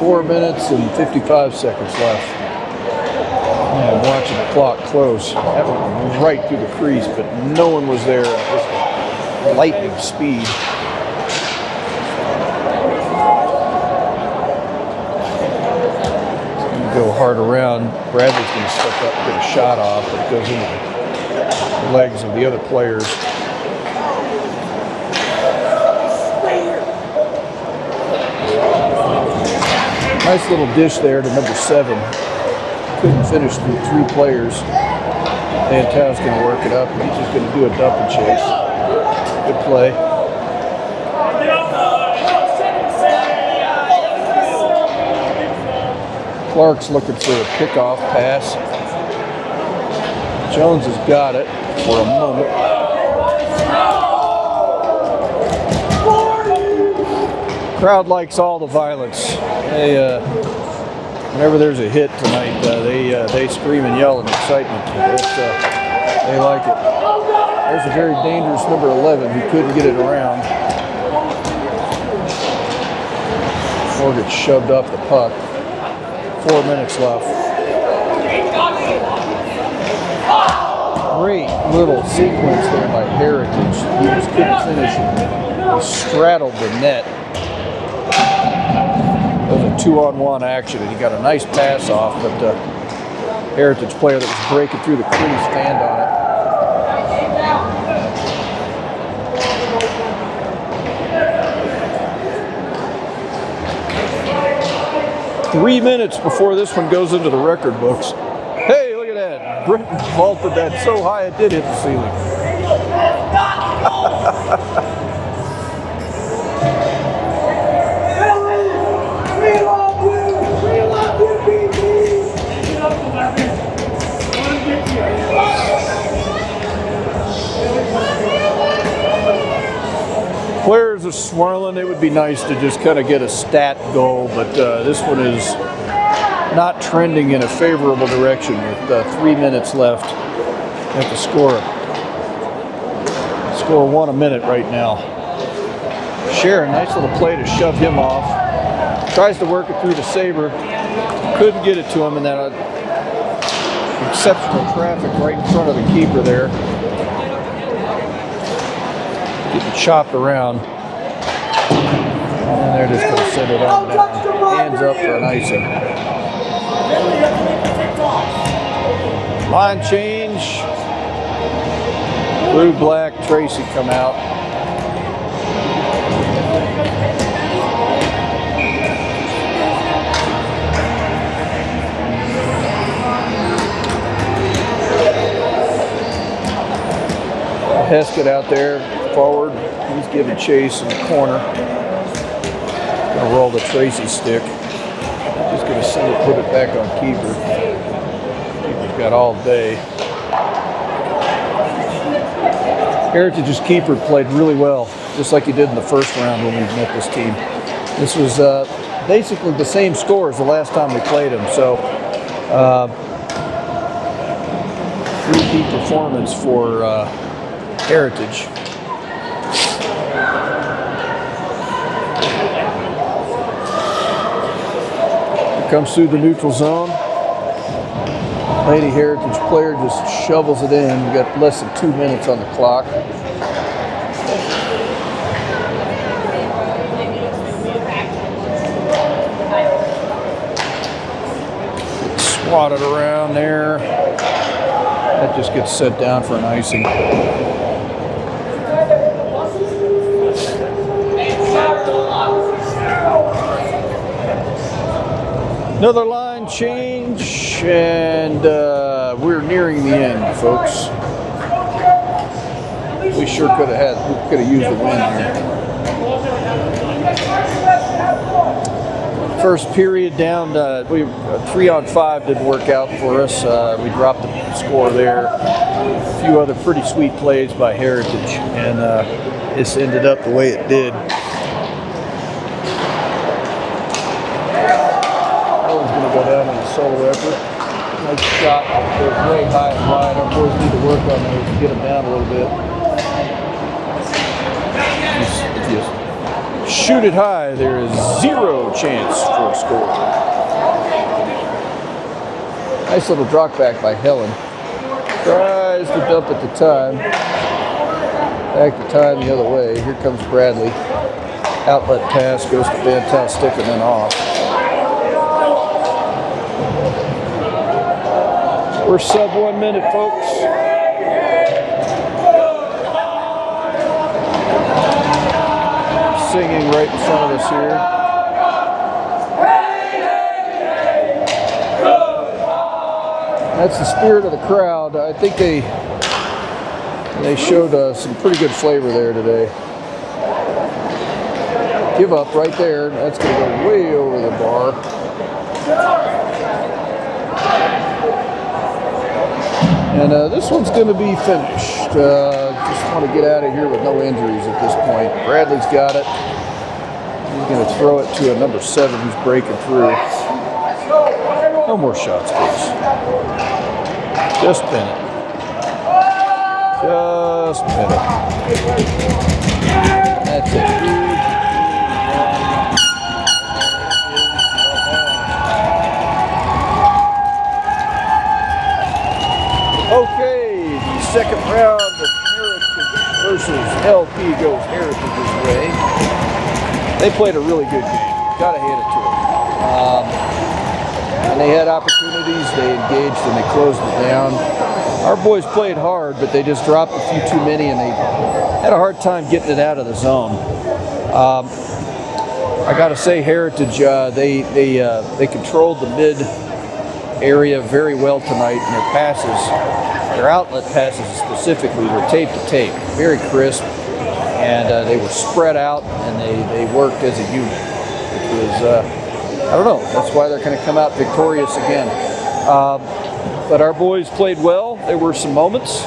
4 minutes and 55 seconds left. Yeah, I'm watching the clock close. That went right through the crease, but no one was there at this lightning speed. Go hard around. Bradley's going to step up and get a shot off, but it goes into the legs of the other players. Nice little dish there to number 7. Couldn't finish through 3 players. Antow's going to work it up. He's just going to do a dump and chase. Good play. Clark's looking for a pickoff pass. Jones has got it for a moment. Crowd likes all the violence. They, whenever there's a hit tonight, they scream and yell in excitement. They like it. There's a very dangerous number 11 who couldn't get it around. Or gets shoved off the puck. 4 minutes left. Great little sequence there by Heritage. He just couldn't finish it. He straddled the net. It was a 2-on-1 action, and he got a nice pass off, but the Heritage player that was breaking through the crease fanned on it. Three minutes before this one goes into the record books. Hey, look at that. Britton vaulted that so high it did hit the ceiling. Players are swirling. It would be nice to just kind of get a stat goal, but this one is not trending in a favorable direction with 3 minutes left at the score. Score 1 a minute right now. Sharon, nice little play to shove him off. Tries to work it through the Saber. Couldn't get it to him in that exceptional traffic right in front of the keeper there. Getting chopped around. And they're just going to set it on down. Hands up for an icing. Line change. Blue, black, Tracy come out. Heskett out there, forward. He's giving chase in the corner. Gonna roll the Tracy stick. Just gonna send it, put it back on keeper. Keeper's got all day. Heritage's keeper played really well, just like he did in the first round when we met this team. This was basically the same score as the last time we played him, so repeat performance for Heritage. Here comes through the neutral zone. Lady Heritage player just shovels it in. We got less than 2 minutes on the clock. Swatted around there. That just gets set down for an icing. Another line change, and we're nearing the end, folks. We sure could have used a win here. First period down, 3-on-5 didn't work out for us. We dropped the score there. A few other pretty sweet plays by Heritage, and this ended up the way it did. Go down on a solo effort. Nice shot. Goes way high and wide. Our boys need to work on those to get them down a little bit. If you shoot it high, there is zero chance for a score. Nice little drop back by Helen. Tries to dump at the time. Back to time the other way. Here comes Bradley. Outlet pass goes to fantastic and then off. We're sub 1 minute, folks. Singing right in front of us here. That's the spirit of the crowd. I think they showed some pretty good flavor there today. Give up right there. That's going to go way over the bar. And this one's going to be finished. Just want to get out of here with no injuries at this point. Bradley's got it. He's going to throw it to a number 7 who's breaking through. No more shots, please. Just pin it. Just pin it. That's it. Okay, the second round of Heritage versus LP goes Heritage's way. They played a really good game. Gotta hand it to them. And they had opportunities, they engaged, and they closed it down. Our boys played hard, but they just dropped a few too many, and they had a hard time getting it out of the zone. I gotta say, Heritage, they controlled the mid area very well tonight, and their passes, their outlet passes specifically, were tape to tape, very crisp, and they were spread out, and they worked as a unit, which was, I don't know, that's why they're going to come out victorious again. But our boys played well. There were some moments,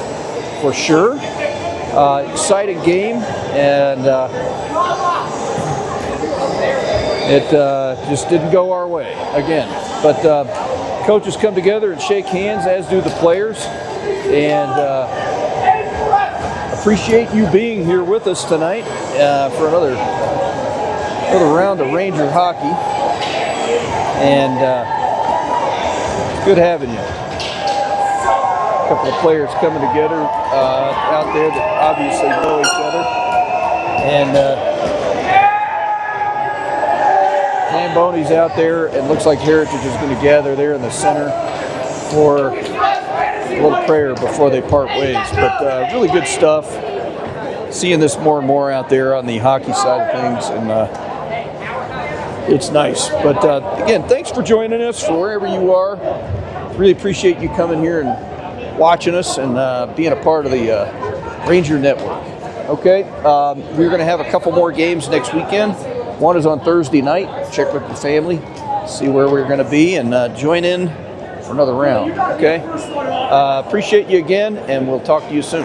for sure. Exciting game, and it just didn't go our way again. But coaches come together and shake hands, as do the players, and appreciate you being here with us tonight for another round of Ranger hockey, and it's good having you. A couple of players coming together out there that obviously know each other, and Zamboni's out there, and looks like Heritage is going to gather there in the center for a little prayer before they part ways. But really good stuff. Seeing this more and more out there on the hockey side of things, and it's nice. But again, thanks for joining us for wherever you are. Really appreciate you coming here and watching us and being a part of the Ranger Network. Okay, we're going to have a couple more games next weekend. One is on Thursday night. Check with the family, see where we're going to be, and join in for another round. Okay? Appreciate you again, and we'll talk to you soon.